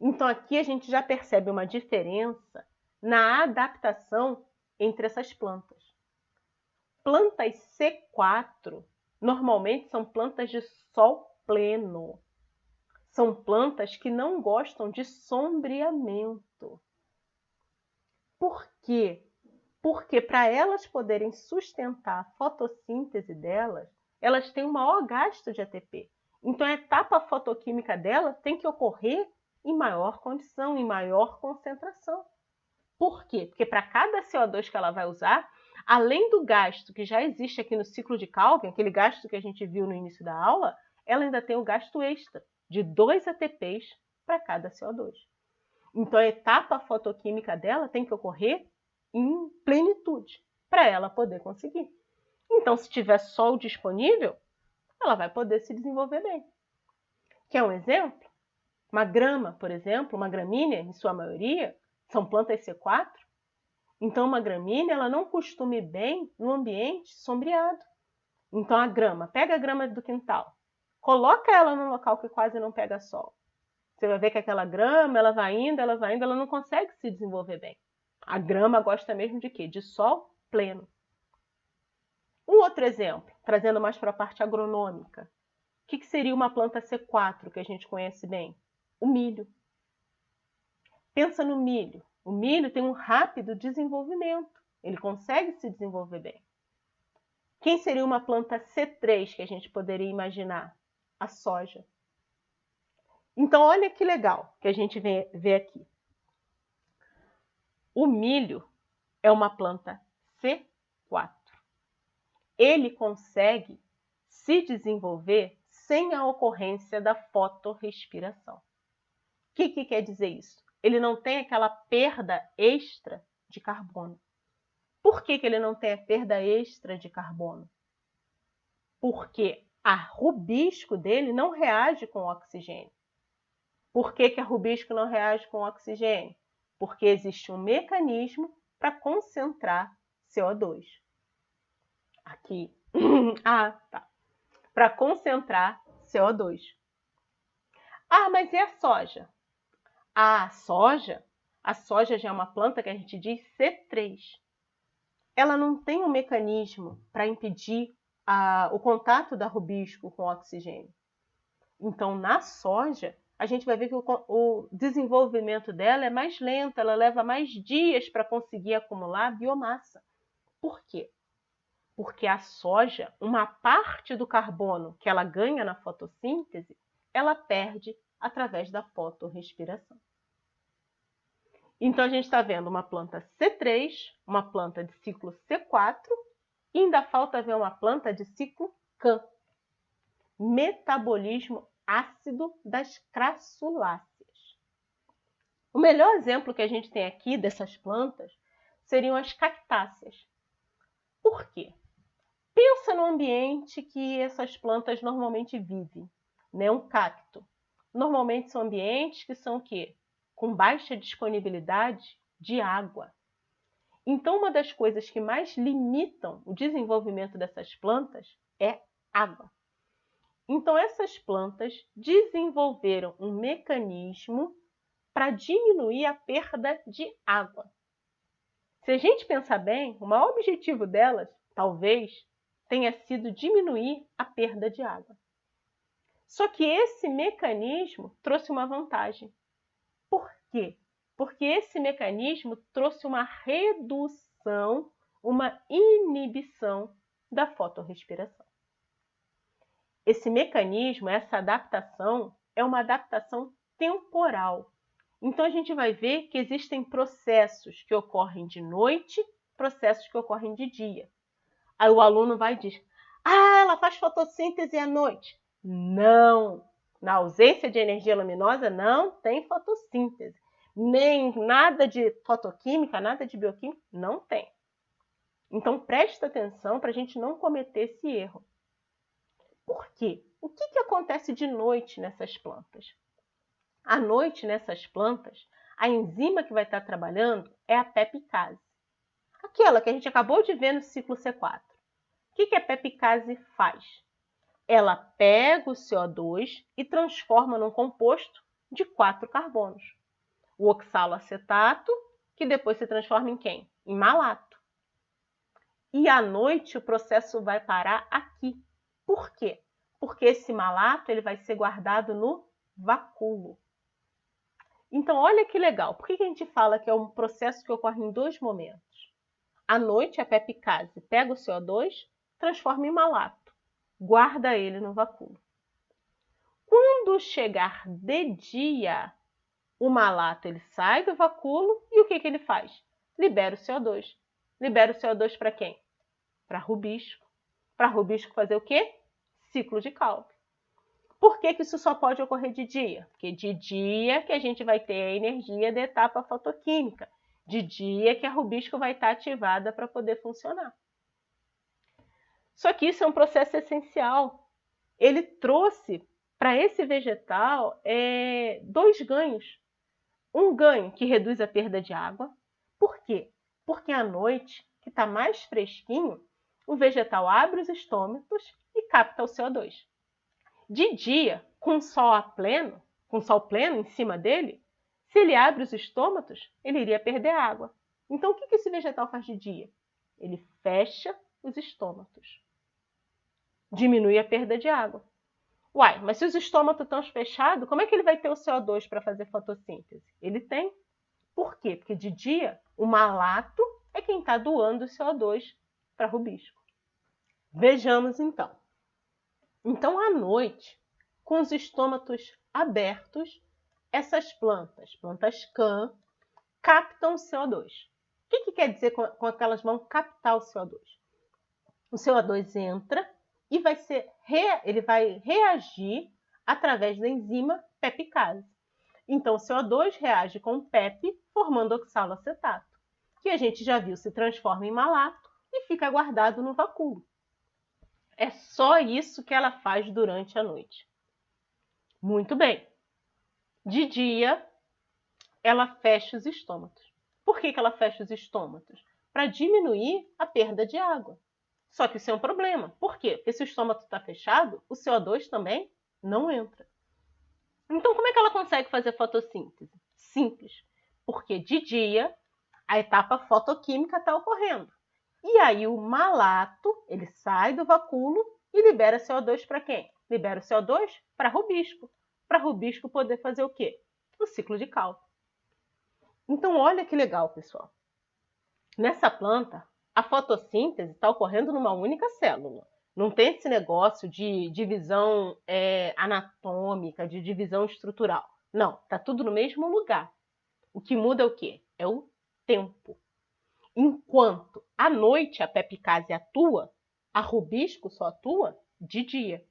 S1: Então, aqui a gente já percebe uma diferença na adaptação entre essas plantas. Plantas C4 normalmente são plantas de sol pleno. São plantas que não gostam de sombreamento. Por quê? Porque para elas poderem sustentar a fotossíntese delas, elas têm um maior gasto de ATP. Então, a etapa fotoquímica delas tem que ocorrer em maior condição, em maior concentração. Por quê? Porque para cada CO2 que ela vai usar, além do gasto que já existe aqui no ciclo de Calvin, aquele gasto que a gente viu no início da aula, ela ainda tem o gasto extra de 2 ATPs para cada CO2. Então a etapa fotoquímica dela tem que ocorrer em plenitude para ela poder conseguir. Então, se tiver sol disponível, ela vai poder se desenvolver bem. Quer um exemplo? Uma grama, por exemplo, uma gramínea, em sua maioria, são plantas C4. Então, uma gramínea ela não costuma ir bem no ambiente sombreado. Então, a grama, pega a grama do quintal, coloca ela num local que quase não pega sol. Você vai ver que aquela grama, ela vai indo, ela não consegue se desenvolver bem. A grama gosta mesmo de quê? De sol pleno. Um outro exemplo, trazendo mais para a parte agronômica. O que seria uma planta C4 que a gente conhece bem? O milho. Pensa no milho. O milho tem um rápido desenvolvimento. Ele consegue se desenvolver bem. Quem seria uma planta C3 que a gente poderia imaginar? A soja. Então, olha que legal que a gente vê aqui. O milho é uma planta C4. Ele consegue se desenvolver sem a ocorrência da fotorrespiração. O que quer dizer isso? Ele não tem aquela perda extra de carbono. Por que ele não tem a perda extra de carbono? Porque a rubisco dele não reage com o oxigênio. Por que a rubisco não reage com o oxigênio? Porque existe um mecanismo para concentrar CO2. Aqui. Tá. Para concentrar CO2. Mas e a soja? A soja já é uma planta que a gente diz C3. Ela não tem um mecanismo para impedir o contato da rubisco com o oxigênio. Então, na soja, a gente vai ver que o desenvolvimento dela é mais lento, ela leva mais dias para conseguir acumular biomassa. Por quê? Porque a soja, uma parte do carbono que ela ganha na fotossíntese, ela perde através da fotorrespiração. Então, a gente está vendo uma planta C3, uma planta de ciclo C4, e ainda falta ver uma planta de ciclo CAN. Metabolismo ácido das crassuláceas. O melhor exemplo que a gente tem aqui dessas plantas seriam as cactáceas. Por quê? Pensa no ambiente que essas plantas normalmente vivem, né? Um cacto. Normalmente são ambientes que são o quê? Com baixa disponibilidade de água. Então, uma das coisas que mais limitam o desenvolvimento dessas plantas é água. Então, essas plantas desenvolveram um mecanismo para diminuir a perda de água. Se a gente pensar bem, o maior objetivo delas, talvez, tenha sido diminuir a perda de água. Só que esse mecanismo trouxe uma vantagem. Por quê? Porque esse mecanismo trouxe uma redução, uma inibição da fotorrespiração. Esse mecanismo, essa adaptação, é uma adaptação temporal. Então, a gente vai ver que existem processos que ocorrem de noite, processos que ocorrem de dia. Aí o aluno vai e diz, ela faz fotossíntese à noite. Não! Na ausência de energia luminosa, não tem fotossíntese. Nem nada de fotoquímica, nada de bioquímica, não tem. Então, presta atenção para a gente não cometer esse erro. Por quê? O que acontece de noite nessas plantas? À noite, nessas plantas, a enzima que vai estar trabalhando é a pepicase. Aquela que a gente acabou de ver no ciclo C4. O que a pepicase faz? Ela pega o CO2 e transforma num composto de 4 carbonos. O oxaloacetato, que depois se transforma em quem? Em malato. E à noite o processo vai parar aqui. Por quê? Porque esse malato ele vai ser guardado no vacúolo. Então, olha que legal. Por que a gente fala que é um processo que ocorre em 2 momentos? À noite, a pepicase pega o CO2, transforma em malato, guarda ele no vacúolo. Quando chegar de dia, O malato ele sai do vacúolo e o que ele faz? Libera o CO2. Libera o CO2 para quem? Para rubisco. Para rubisco fazer o quê? Ciclo de Calvi. Por que isso só pode ocorrer de dia? Porque de dia que a gente vai ter a energia da etapa fotoquímica. De dia que a rubisco vai estar ativada para poder funcionar. Só que isso é um processo essencial. Ele trouxe para esse vegetal dois ganhos. Um ganho que reduz a perda de água. Por quê? Porque à noite, que está mais fresquinho, o vegetal abre os estômatos e capta o CO2. De dia, com sol pleno em cima dele, se ele abre os estômatos, ele iria perder água. Então, o que esse vegetal faz de dia? Ele fecha os estômatos. Diminui a perda de água. Uai, mas se os estômatos estão fechados, como é que ele vai ter o CO2 para fazer fotossíntese? Ele tem. Por quê? Porque de dia, o malato é quem está doando o CO2 para rubisco. Vejamos então. Então, à noite, com os estômatos abertos, essas plantas CAN, captam o CO2. O que quer dizer com que elas vão captar o CO2? O CO2 entra e ele vai reagir através da enzima pepicase. Então, o CO2 reage com o PEP, formando oxaloacetato, que a gente já viu se transforma em malato e fica guardado no vacúolo. É só isso que ela faz durante a noite. Muito bem. De dia, ela fecha os estômatos. Por que ela fecha os estômatos? Para diminuir a perda de água. Só que isso é um problema. Por quê? Porque se o estômago está fechado, o CO2 também não entra. Então, como é que ela consegue fazer fotossíntese? Simples. Porque de dia, a etapa fotoquímica está ocorrendo. E aí o malato, ele sai do vacúolo e libera CO2 para quem? Libera o CO2 para rubisco. Para rubisco poder fazer o quê? O ciclo de Calvi. Então, olha que legal, pessoal. Nessa planta, a fotossíntese está ocorrendo numa única célula. Não tem esse negócio de divisão anatômica, de divisão estrutural. Não, está tudo no mesmo lugar. O que muda é o quê? É o tempo. Enquanto à noite a pepicase atua, a rubisco só atua de dia.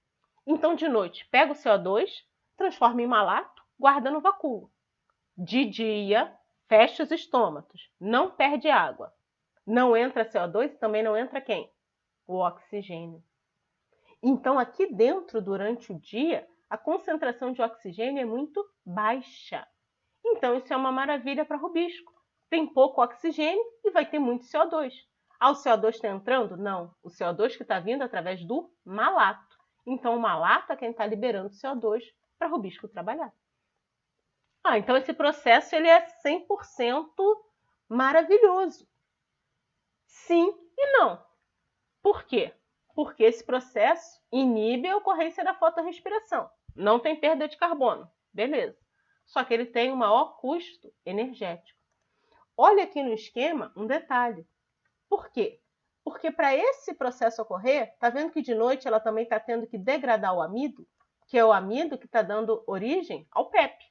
S1: Então, de noite, pega o CO2, transforma em malato, guarda no vacúolo. De dia, fecha os estômatos, não perde água. Não entra CO2 e também não entra quem? O oxigênio. Então, aqui dentro, durante o dia, a concentração de oxigênio é muito baixa. Então, isso é uma maravilha para rubisco. Tem pouco oxigênio e vai ter muito CO2. Ah, o CO2 está entrando? Não. O CO2 que está vindo através do malato. Então, o malato é quem está liberando CO2 para rubisco trabalhar. Então esse processo ele é 100% maravilhoso. Sim e não. Por quê? Porque esse processo inibe a ocorrência da fotorrespiração. Não tem perda de carbono. Beleza. Só que ele tem um maior custo energético. Olha aqui no esquema um detalhe. Por quê? Porque para esse processo ocorrer, tá vendo que de noite ela também está tendo que degradar o amido, que é o amido que está dando origem ao PEP.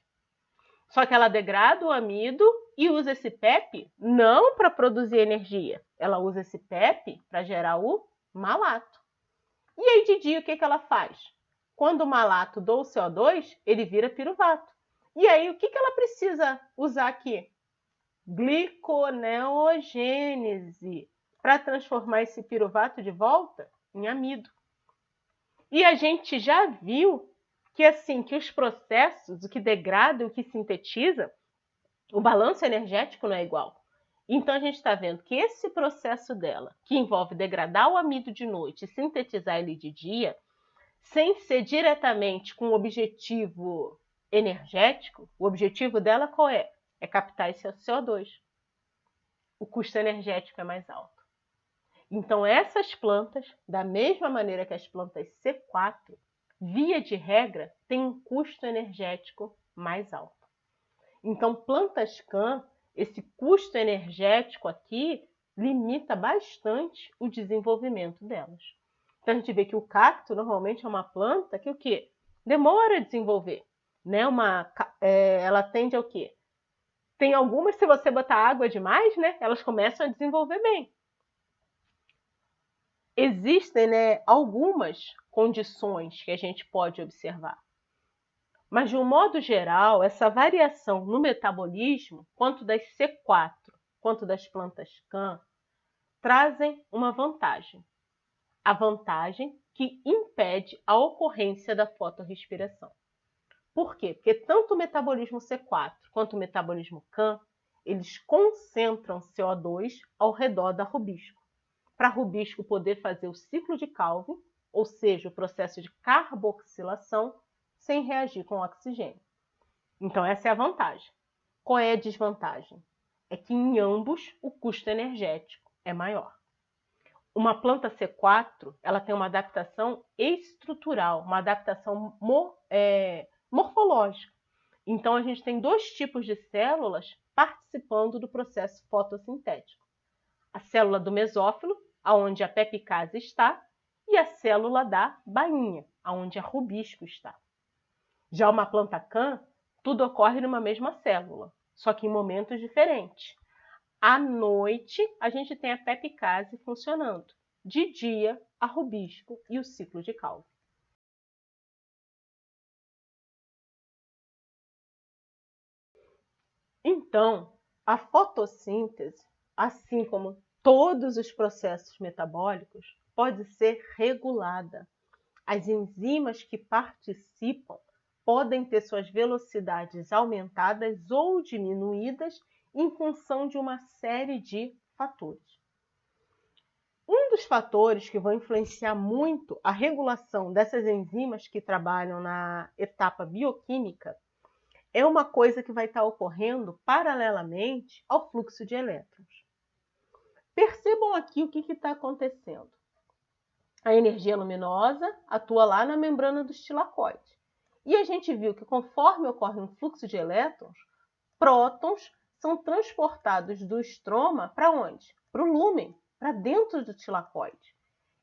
S1: Só que ela degrada o amido e usa esse PEP não para produzir energia. Ela usa esse PEP para gerar o malato. E aí de dia o que ela faz? Quando o malato doa o CO2, ele vira piruvato. E aí o que ela precisa usar aqui? Gliconeogênese, para transformar esse piruvato de volta em amido. E a gente já viu que assim, que os processos, o que degrada e o que sintetiza, o balanço energético não é igual. Então a gente está vendo que esse processo dela, que envolve degradar o amido de noite e sintetizar ele de dia, sem ser diretamente com o objetivo energético, o objetivo dela qual é? É captar esse CO2. O custo energético é mais alto. Então essas plantas, da mesma maneira que as plantas C4, via de regra, têm um custo energético mais alto. Então plantas CAN, esse custo energético aqui, limita bastante o desenvolvimento delas. Então a gente vê que o cacto normalmente é uma planta que o quê? Demora a desenvolver. né? Ela tende ao quê? Tem algumas, se você botar água demais, né? Elas começam a desenvolver bem. Existem, né, algumas condições que a gente pode observar. Mas, de um modo geral, essa variação no metabolismo, quanto das C4 quanto das plantas CAN, trazem uma vantagem. A vantagem que impede a ocorrência da fotorrespiração. Por quê? Porque tanto o metabolismo C4 quanto o metabolismo CAN, eles concentram CO2 ao redor da rubisco. Para rubisco poder fazer o ciclo de Calvin, ou seja, o processo de carboxilação, sem reagir com o oxigênio. Então, essa é a vantagem. Qual é a desvantagem? É que em ambos o custo energético é maior. Uma planta C4, ela tem uma adaptação estrutural, uma adaptação morfológica. Então, a gente tem dois tipos de células participando do processo fotossintético. A célula do mesófilo, onde a pepicase está, e a célula da bainha, onde a rubisco está. Já uma planta CAN, tudo ocorre numa mesma célula, só que em momentos diferentes. À noite, a gente tem a pepicase funcionando. De dia, a rubisco e o ciclo de Calvin. Então, a fotossíntese, assim como todos os processos metabólicos, pode ser regulada. As enzimas que participam podem ter suas velocidades aumentadas ou diminuídas em função de uma série de fatores. Um dos fatores que vão influenciar muito a regulação dessas enzimas que trabalham na etapa bioquímica é uma coisa que vai estar ocorrendo paralelamente ao fluxo de elétrons. Percebam aqui o que está acontecendo. A energia luminosa atua lá na membrana do estilacoide. E a gente viu que conforme ocorre um fluxo de elétrons, prótons são transportados do estroma para onde? Para o lúmen, para dentro do tilacoide.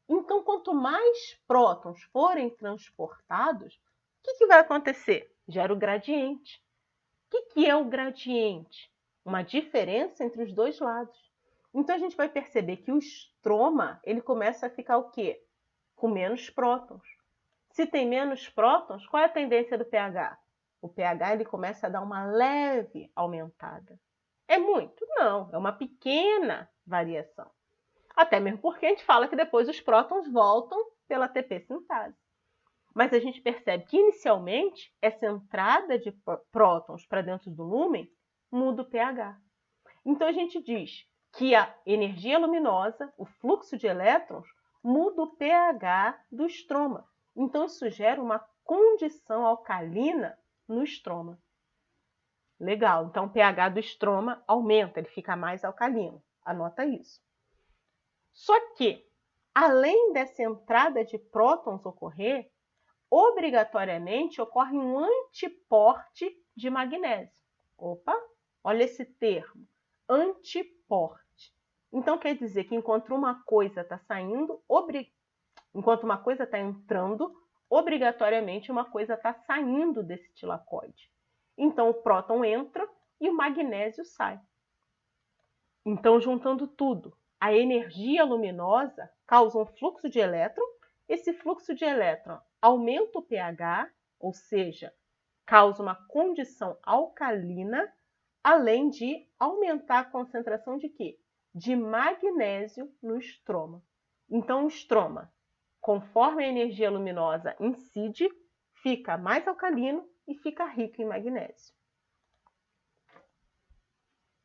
S1: Então, quanto mais prótons forem transportados, o que vai acontecer? Gera o gradiente. O que é o gradiente? Uma diferença entre os dois lados. Então, a gente vai perceber que o estroma ele começa a ficar o quê? Com menos prótons. Se tem menos prótons, qual é a tendência do pH? O pH ele começa a dar uma leve aumentada. É muito? Não, é uma pequena variação. Até mesmo porque a gente fala que depois os prótons voltam pela ATP sintase. Mas a gente percebe que inicialmente essa entrada de prótons para dentro do lúmen muda o pH. Então a gente diz que a energia luminosa, o fluxo de elétrons, muda o pH do estroma. Então isso gera uma condição alcalina no estroma. Legal, então o pH do estroma aumenta, ele fica mais alcalino. Anota isso. Só que, além dessa entrada de prótons ocorrer, obrigatoriamente ocorre um antiporte de magnésio. Opa, olha esse termo, antiporte. Então quer dizer que enquanto uma coisa está saindo, enquanto uma coisa está entrando, obrigatoriamente uma coisa está saindo desse tilacoide. Então o próton entra e o magnésio sai. Então, juntando tudo, a energia luminosa causa um fluxo de elétron. Esse fluxo de elétron aumenta o pH, ou seja, causa uma condição alcalina, além de aumentar a concentração de quê? De magnésio no estroma. Então, o estroma, conforme a energia luminosa incide, fica mais alcalino e fica rico em magnésio.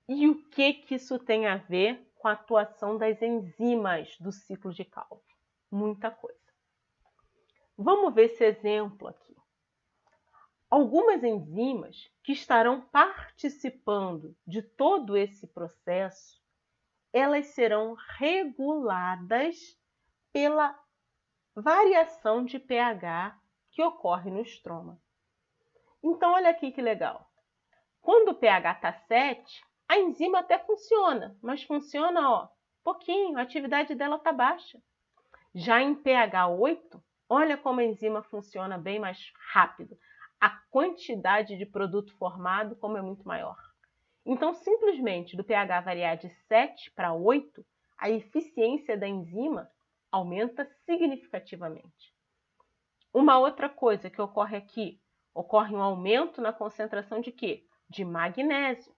S1: E o que isso tem a ver com a atuação das enzimas do ciclo de Calvin? Muita coisa. Vamos ver esse exemplo aqui. Algumas enzimas que estarão participando de todo esse processo, elas serão reguladas pela variação de pH que ocorre no estroma. Então, olha aqui que legal. Quando o pH está 7, a enzima até funciona, mas funciona pouquinho, a atividade dela está baixa. Já em pH 8, olha como a enzima funciona bem mais rápido. A quantidade de produto formado, como é muito maior. Então, simplesmente do pH variar de 7 para 8, a eficiência da enzima aumenta significativamente. Uma outra coisa que ocorre aqui, ocorre um aumento na concentração de quê? De magnésio.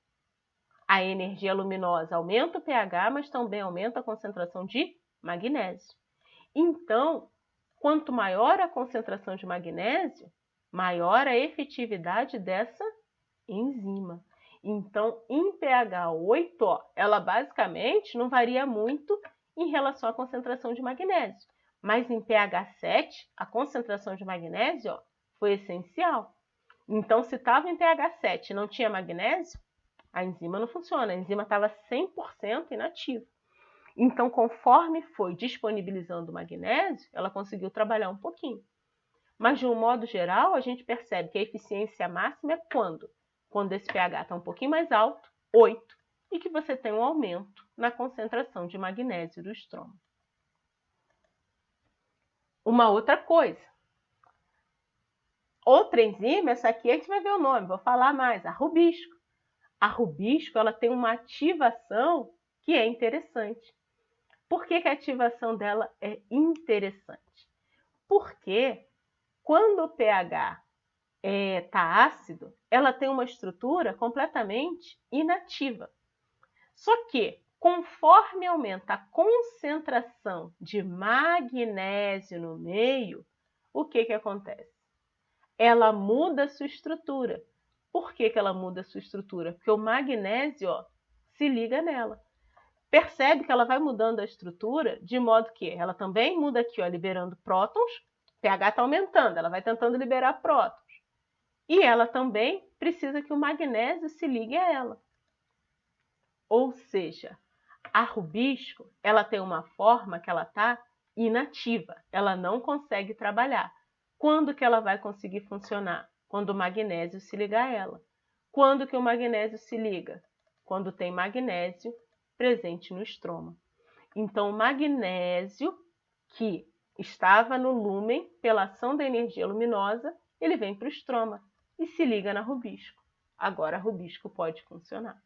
S1: A energia luminosa aumenta o pH, mas também aumenta a concentração de magnésio. Então, quanto maior a concentração de magnésio, maior a efetividade dessa enzima. Então, em pH 8, ela basicamente não varia muito em relação à concentração de magnésio. Mas em pH 7, a concentração de magnésio foi essencial. Então, se estava em pH 7 e não tinha magnésio, a enzima não funciona. A enzima estava 100% inativa. Então, conforme foi disponibilizando o magnésio, ela conseguiu trabalhar um pouquinho. Mas, de um modo geral, a gente percebe que a eficiência máxima é quando? Quando esse pH está um pouquinho mais alto, 8, e que você tem um aumento na concentração de magnésio do estroma. Uma outra coisa. Outra enzima, essa aqui a gente vai ver o nome, vou falar mais, a rubisco. A rubisco ela tem uma ativação que é interessante. Por que a ativação dela é interessante? Porque quando o pH está ácido, ela tem uma estrutura completamente inativa. Só que, conforme aumenta a concentração de magnésio no meio, o que acontece? Ela muda a sua estrutura. Por que ela muda a sua estrutura? Porque o magnésio se liga nela. Percebe que ela vai mudando a estrutura de modo que ela também muda aqui, liberando prótons. O pH está aumentando, ela vai tentando liberar prótons. E ela também precisa que o magnésio se ligue a ela. Ou seja, a rubisco ela tem uma forma que ela está inativa, ela não consegue trabalhar. Quando que ela vai conseguir funcionar? Quando o magnésio se ligar a ela. Quando que o magnésio se liga? Quando tem magnésio presente no estroma. Então, o magnésio que estava no lúmen pela ação da energia luminosa, ele vem para o estroma e se liga na rubisco. Agora a rubisco pode funcionar.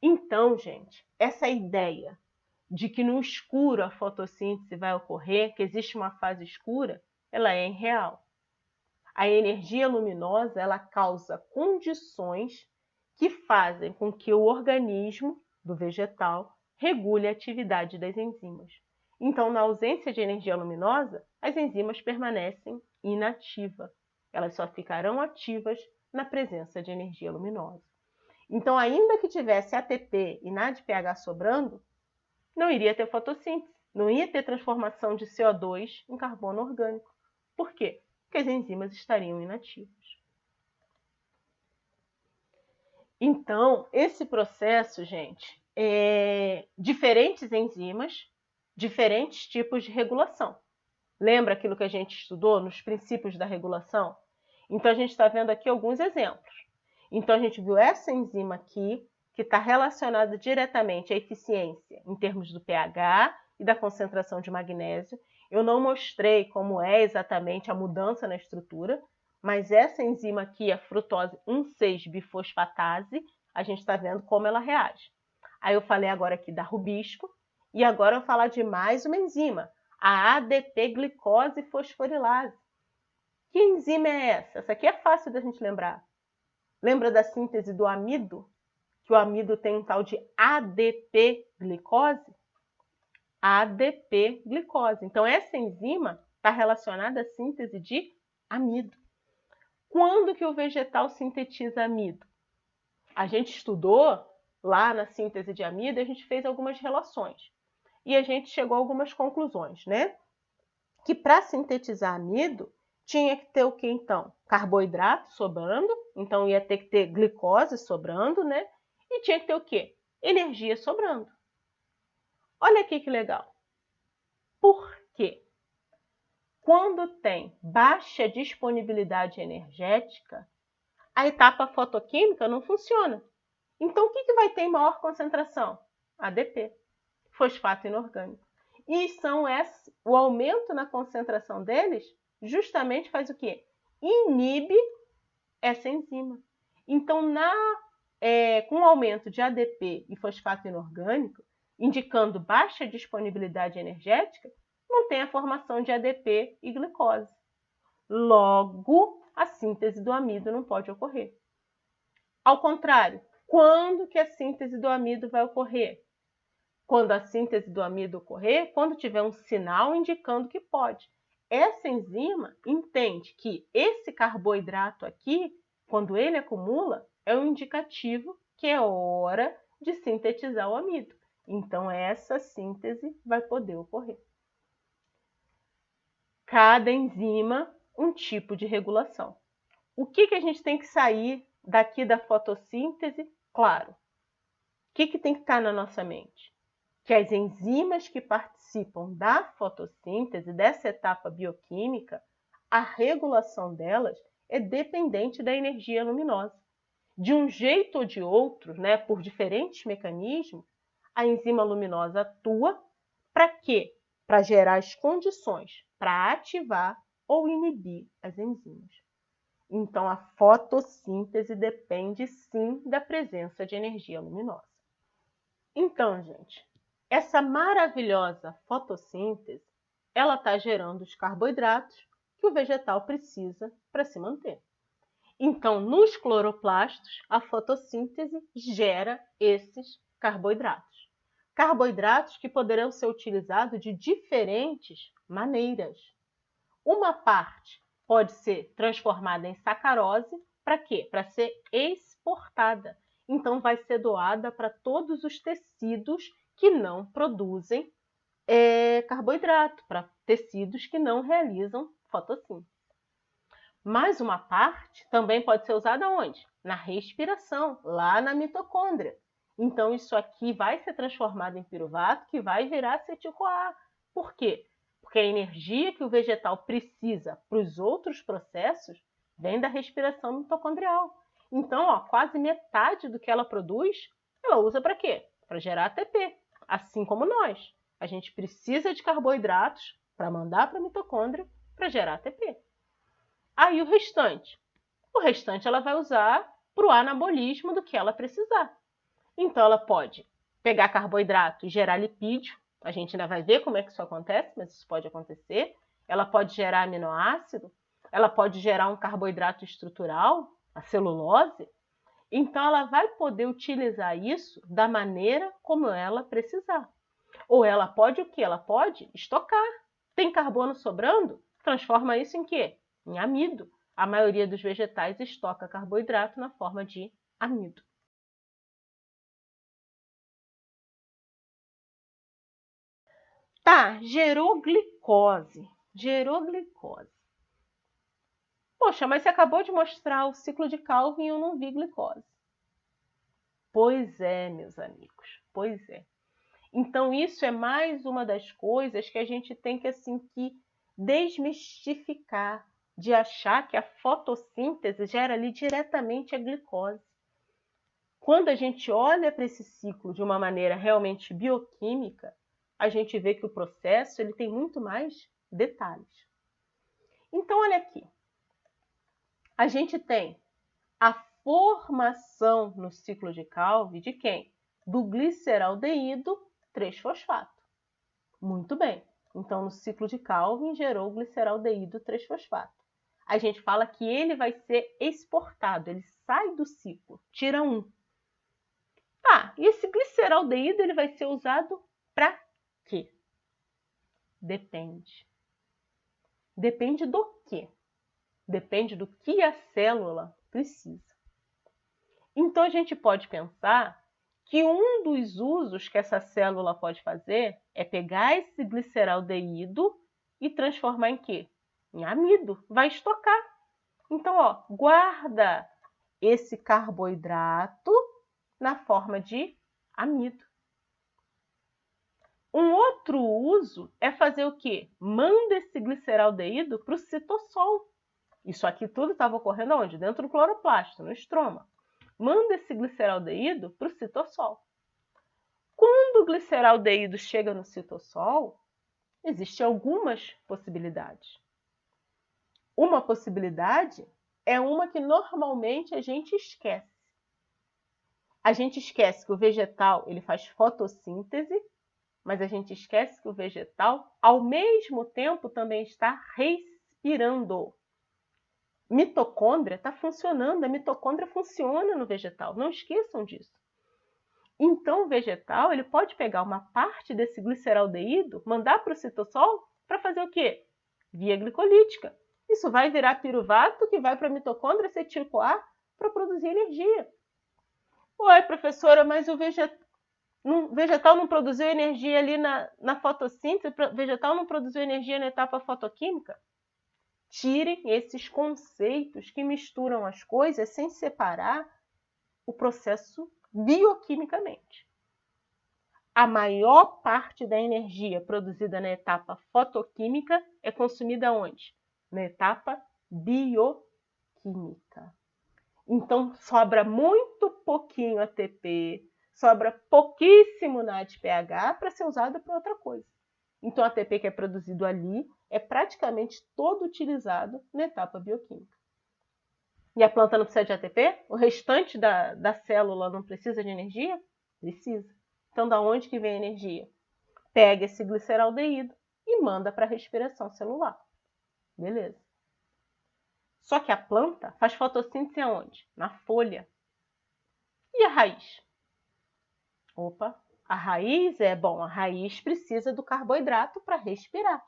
S1: Então, gente, essa ideia de que no escuro a fotossíntese vai ocorrer, que existe uma fase escura, ela é irreal. A energia luminosa, ela causa condições que fazem com que o organismo do vegetal regule a atividade das enzimas. Então, na ausência de energia luminosa, as enzimas permanecem inativas. Elas só ficarão ativas na presença de energia luminosa. Então, ainda que tivesse ATP e NADPH sobrando, não iria ter fotossíntese, não ia ter transformação de CO2 em carbono orgânico. Por quê? Porque as enzimas estariam inativas. Então, esse processo, gente, diferentes enzimas, diferentes tipos de regulação. Lembra aquilo que a gente estudou nos princípios da regulação? Então, a gente está vendo aqui alguns exemplos. Então, a gente viu essa enzima aqui, que está relacionada diretamente à eficiência em termos do pH e da concentração de magnésio. Eu não mostrei como é exatamente a mudança na estrutura, mas essa enzima aqui, a frutose 1,6-bifosfatase, a gente está vendo como ela reage. Aí eu falei agora aqui da rubisco, e agora eu vou falar de mais uma enzima, a ADP-glicose fosforilase. Que enzima é essa? Essa aqui é fácil da gente lembrar. Lembra da síntese do amido? Que o amido tem um tal de ADP-glicose? ADP-glicose. Então, essa enzima está relacionada à síntese de amido. Quando que o vegetal sintetiza amido? A gente estudou lá na síntese de amido, a gente fez algumas relações. E a gente chegou a algumas conclusões, né? Que para sintetizar amido, tinha que ter o que então? Carboidrato sobrando, então ia ter que ter glicose sobrando, né? E tinha que ter o quê? Energia sobrando. Olha aqui que legal. Por quê? Quando tem baixa disponibilidade energética, a etapa fotoquímica não funciona. Então, o que vai ter em maior concentração? ADP, fosfato inorgânico. E o aumento na concentração deles justamente faz o quê? inibe essa enzima. Então, com o aumento de ADP e fosfato inorgânico, indicando baixa disponibilidade energética, não tem a formação de ADP e glicose. Logo, a síntese do amido não pode ocorrer. Ao contrário, quando que a síntese do amido vai ocorrer? Quando a síntese do amido ocorrer, quando tiver um sinal indicando que pode. Essa enzima entende que esse carboidrato aqui, quando ele acumula, é um indicativo que é hora de sintetizar o amido. Então, essa síntese vai poder ocorrer. Cada enzima, um tipo de regulação. O que a gente tem que sair daqui da fotossíntese? Claro. O que tem que estar na nossa mente? Que as enzimas que participam da fotossíntese, dessa etapa bioquímica, a regulação delas é dependente da energia luminosa. De um jeito ou de outro, por diferentes mecanismos, a enzima luminosa atua para quê? Para gerar as condições para ativar ou inibir as enzimas. Então, a fotossíntese depende, sim, da presença de energia luminosa. Então, gente, essa maravilhosa fotossíntese, ela está gerando os carboidratos que o vegetal precisa para se manter. Então, nos cloroplastos, a fotossíntese gera esses carboidratos. Carboidratos que poderão ser utilizados de diferentes maneiras. Uma parte pode ser transformada em sacarose, para quê? Para ser exportada. Então, vai ser doada para todos os tecidos que não produzem carboidrato, para tecidos que não realizam fotossíntese. Mas uma parte também pode ser usada onde? Na respiração, lá na mitocôndria. Então, isso aqui vai ser transformado em piruvato, que vai virar acetil-CoA. Por quê? Porque a energia que o vegetal precisa para os outros processos vem da respiração mitocondrial. Então, quase metade do que ela produz, ela usa para quê? Para gerar ATP. Assim como nós. A gente precisa de carboidratos para mandar para a mitocôndria para gerar ATP. Aí o restante? O restante ela vai usar para o anabolismo do que ela precisar. Então, ela pode pegar carboidrato e gerar lipídio. A gente ainda vai ver como é que isso acontece, mas isso pode acontecer. Ela pode gerar aminoácido. Ela pode gerar um carboidrato estrutural, a celulose. Então, ela vai poder utilizar isso da maneira como ela precisar. Ou ela pode o quê? Ela pode estocar. Tem carbono sobrando? Transforma isso em quê? Em amido. A maioria dos vegetais estoca carboidrato na forma de amido. Tá, gerou glicose. Gerou glicose. Poxa, mas você acabou de mostrar o ciclo de Calvin e eu não vi glicose. Pois é, meus amigos, pois é. Então, isso é mais uma das coisas que a gente tem que desmistificar, de achar que a fotossíntese gera ali diretamente a glicose. Quando a gente olha para esse ciclo de uma maneira realmente bioquímica, a gente vê que o processo ele tem muito mais detalhes. Então, olha aqui. A gente tem a formação no ciclo de Calvin de quem? Do gliceraldeído 3-fosfato. Muito bem. Então, no ciclo de Calvin, gerou o gliceraldeído 3-fosfato. A gente fala que ele vai ser exportado, ele sai do ciclo, tira um. Tá, e esse gliceraldeído ele vai ser usado para quê? Depende. Depende do quê? Depende do que a célula precisa. Então, a gente pode pensar que um dos usos que essa célula pode fazer é pegar esse gliceraldeído e transformar em quê? Em amido. Vai estocar. Então, guarda esse carboidrato na forma de amido. Um outro uso é fazer o quê? Manda esse gliceraldeído para o citossol. Isso aqui tudo estava ocorrendo onde? Dentro do cloroplasto, no estroma. Manda esse gliceraldeído para o citossol. Quando o gliceraldeído chega no citossol, existem algumas possibilidades. Uma possibilidade é uma que normalmente a gente esquece. A gente esquece que o vegetal ele faz fotossíntese, mas a gente esquece que o vegetal, ao mesmo tempo, também está respirando. Mitocôndria está funcionando, a mitocôndria funciona no vegetal, não esqueçam disso. Então, o vegetal ele pode pegar uma parte desse gliceraldeído, mandar para o citossol para fazer o quê? Via glicolítica. Isso vai virar piruvato que vai para a mitocôndria acetil-CoA para produzir energia. Ué, professora, mas o vegetal não produziu energia ali na fotossíntese? O vegetal não produziu energia na etapa fotoquímica? Tirem esses conceitos que misturam as coisas sem separar o processo bioquimicamente. A maior parte da energia produzida na etapa fotoquímica é consumida onde? Na etapa bioquímica. Então, sobra muito pouquinho ATP, sobra pouquíssimo NADPH para ser usado para outra coisa. Então, o ATP que é produzido ali é praticamente todo utilizado na etapa bioquímica. E a planta não precisa de ATP? O restante da célula não precisa de energia? Precisa. Então, da onde que vem a energia? Pega esse gliceraldeído e manda para a respiração celular. Beleza. Só que a planta faz fotossíntese aonde? Na folha. E a raiz? Opa, a raiz precisa do carboidrato para respirar.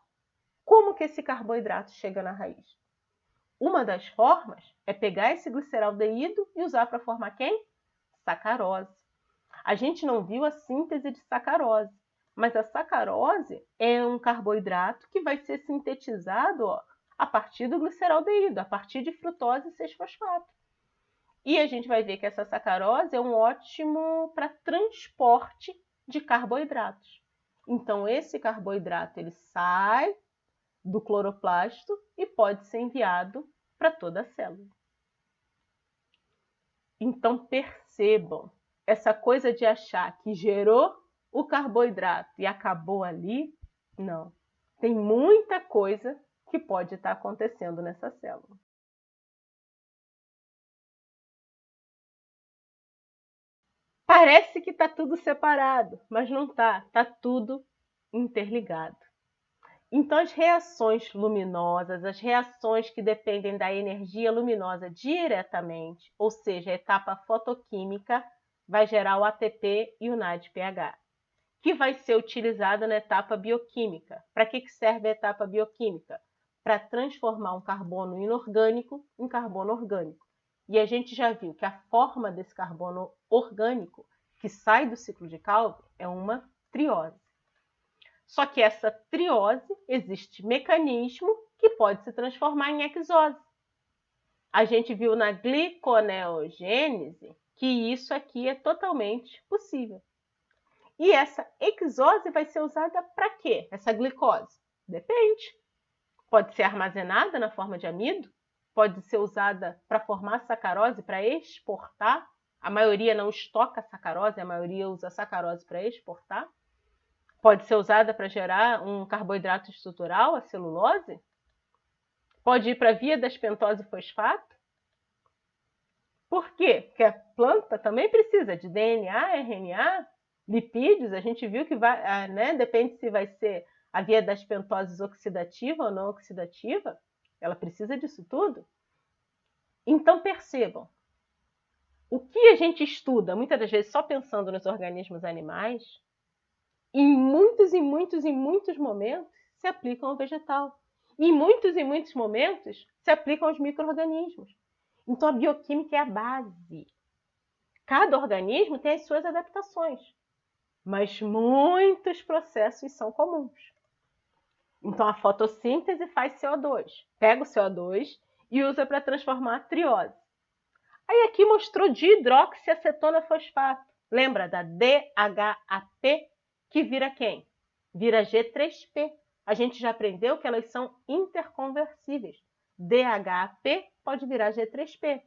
S1: Como que esse carboidrato chega na raiz? Uma das formas é pegar esse gliceraldeído e usar para formar quem? Sacarose. A gente não viu a síntese de sacarose, mas a sacarose é um carboidrato que vai ser sintetizado a partir do gliceraldeído, a partir de frutose 6-fosfato. E a gente vai ver que essa sacarose é um ótimo para transporte de carboidratos. Então, esse carboidrato ele sai do cloroplasto e pode ser enviado para toda a célula. Então, percebam, essa coisa de achar que gerou o carboidrato e acabou ali, não. Tem muita coisa que pode estar acontecendo nessa célula. Parece que está tudo separado, mas não está. Está tudo interligado. Então, as reações luminosas, as reações que dependem da energia luminosa diretamente, ou seja, a etapa fotoquímica, vai gerar o ATP e o NADPH, que vai ser utilizado na etapa bioquímica. Para que serve a etapa bioquímica? Para transformar um carbono inorgânico em carbono orgânico. E a gente já viu que a forma desse carbono orgânico que sai do ciclo de Calvin é uma triose. Só que essa triose existe mecanismo que pode se transformar em exose. A gente viu na gliconeogênese que isso aqui é totalmente possível. E essa exose vai ser usada para quê? Essa glicose? Depende. Pode ser armazenada na forma de amido, pode ser usada para formar sacarose, para exportar. A maioria não estoca sacarose, a maioria usa sacarose para exportar. Pode ser usada para gerar um carboidrato estrutural, a celulose. Pode ir para a via das pentose fosfato. Por quê? Porque a planta também precisa de DNA, RNA, lipídios. A gente viu que vai, depende se vai ser a via das pentoses oxidativa ou não oxidativa. Ela precisa disso tudo. Então, percebam, o que a gente estuda, muitas das vezes só pensando nos organismos animais, em muitos momentos se aplicam ao vegetal. Em muitos momentos se aplicam aos micro-organismos. Então, a bioquímica é a base. Cada organismo tem as suas adaptações, mas muitos processos são comuns. Então, a fotossíntese faz CO2. Pega o CO2 e usa para transformar a triose. Aí aqui mostrou dihidroxiacetona fosfato. Lembra da DHAP, que vira quem? Vira G3P. A gente já aprendeu que elas são interconversíveis. DHAP pode virar G3P.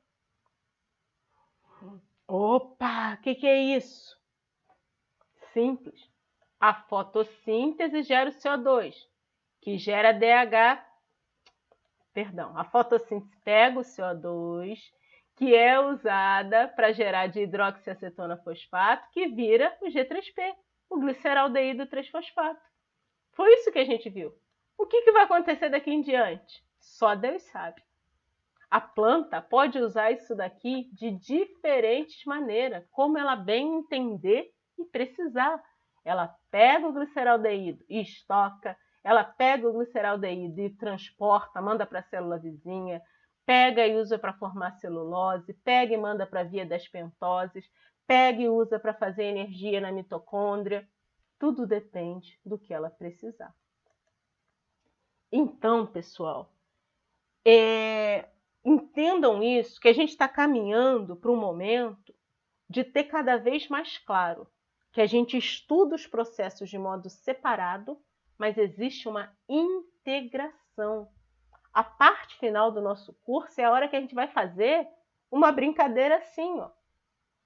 S1: Opa, o que é isso? Simples. A fotossíntese gera o CO2, que gera DHP. Perdão, a fotossíntese pega o CO2, que é usada para gerar dihidroxiacetona fosfato, que vira o G3P, o gliceraldeído 3-fosfato. Foi isso que a gente viu. O que vai acontecer daqui em diante? Só Deus sabe. A planta pode usar isso daqui de diferentes maneiras, como ela bem entender e precisar. Ela pega o gliceraldeído e estoca, ela pega o gliceraldeído e transporta, manda para a célula vizinha, pega e usa para formar celulose, pega e manda para a via das pentoses, pega e usa para fazer energia na mitocôndria. Tudo depende do que ela precisar. Então, pessoal, entendam isso, que a gente está caminhando para um momento de ter cada vez mais claro que a gente estuda os processos de modo separado, mas existe uma integração. A parte final do nosso curso é a hora que a gente vai fazer uma brincadeira assim, ó,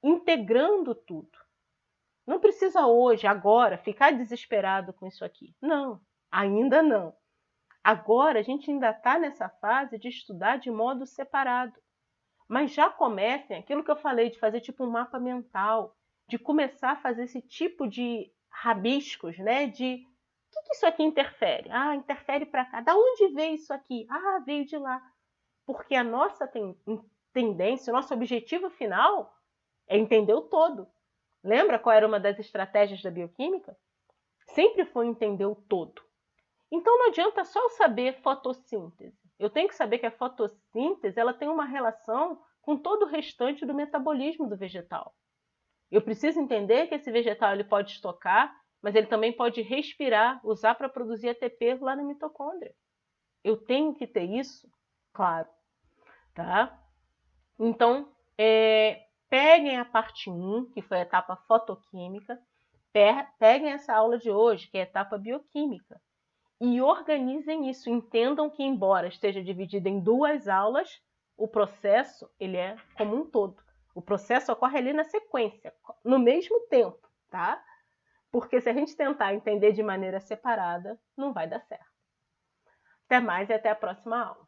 S1: integrando tudo. Não precisa hoje, agora, ficar desesperado com isso aqui. Não, ainda não. Agora a gente ainda está nessa fase de estudar de modo separado. Mas já comecem aquilo que eu falei, de fazer tipo um mapa mental, de começar a fazer esse tipo de rabiscos, né? De o que isso aqui interfere? Ah, interfere para cá. Da onde veio isso aqui? Ah, veio de lá. Porque a nossa tendência, o nosso objetivo final é entender o todo. Lembra qual era uma das estratégias da bioquímica? Sempre foi entender o todo. Então não adianta só eu saber fotossíntese. Eu tenho que saber que a fotossíntese ela tem uma relação com todo o restante do metabolismo do vegetal. Eu preciso entender que esse vegetal ele pode estocar, mas ele também pode respirar, usar para produzir ATP lá na mitocôndria. Eu tenho que ter isso claro. Tá? Então, peguem a parte 1, que foi a etapa fotoquímica, peguem essa aula de hoje, que é a etapa bioquímica, e organizem isso. Entendam que, embora esteja dividido em 2 aulas, o processo ele é como um todo. O processo ocorre ali na sequência, no mesmo tempo, tá? Porque se a gente tentar entender de maneira separada, não vai dar certo. Até mais e até a próxima aula.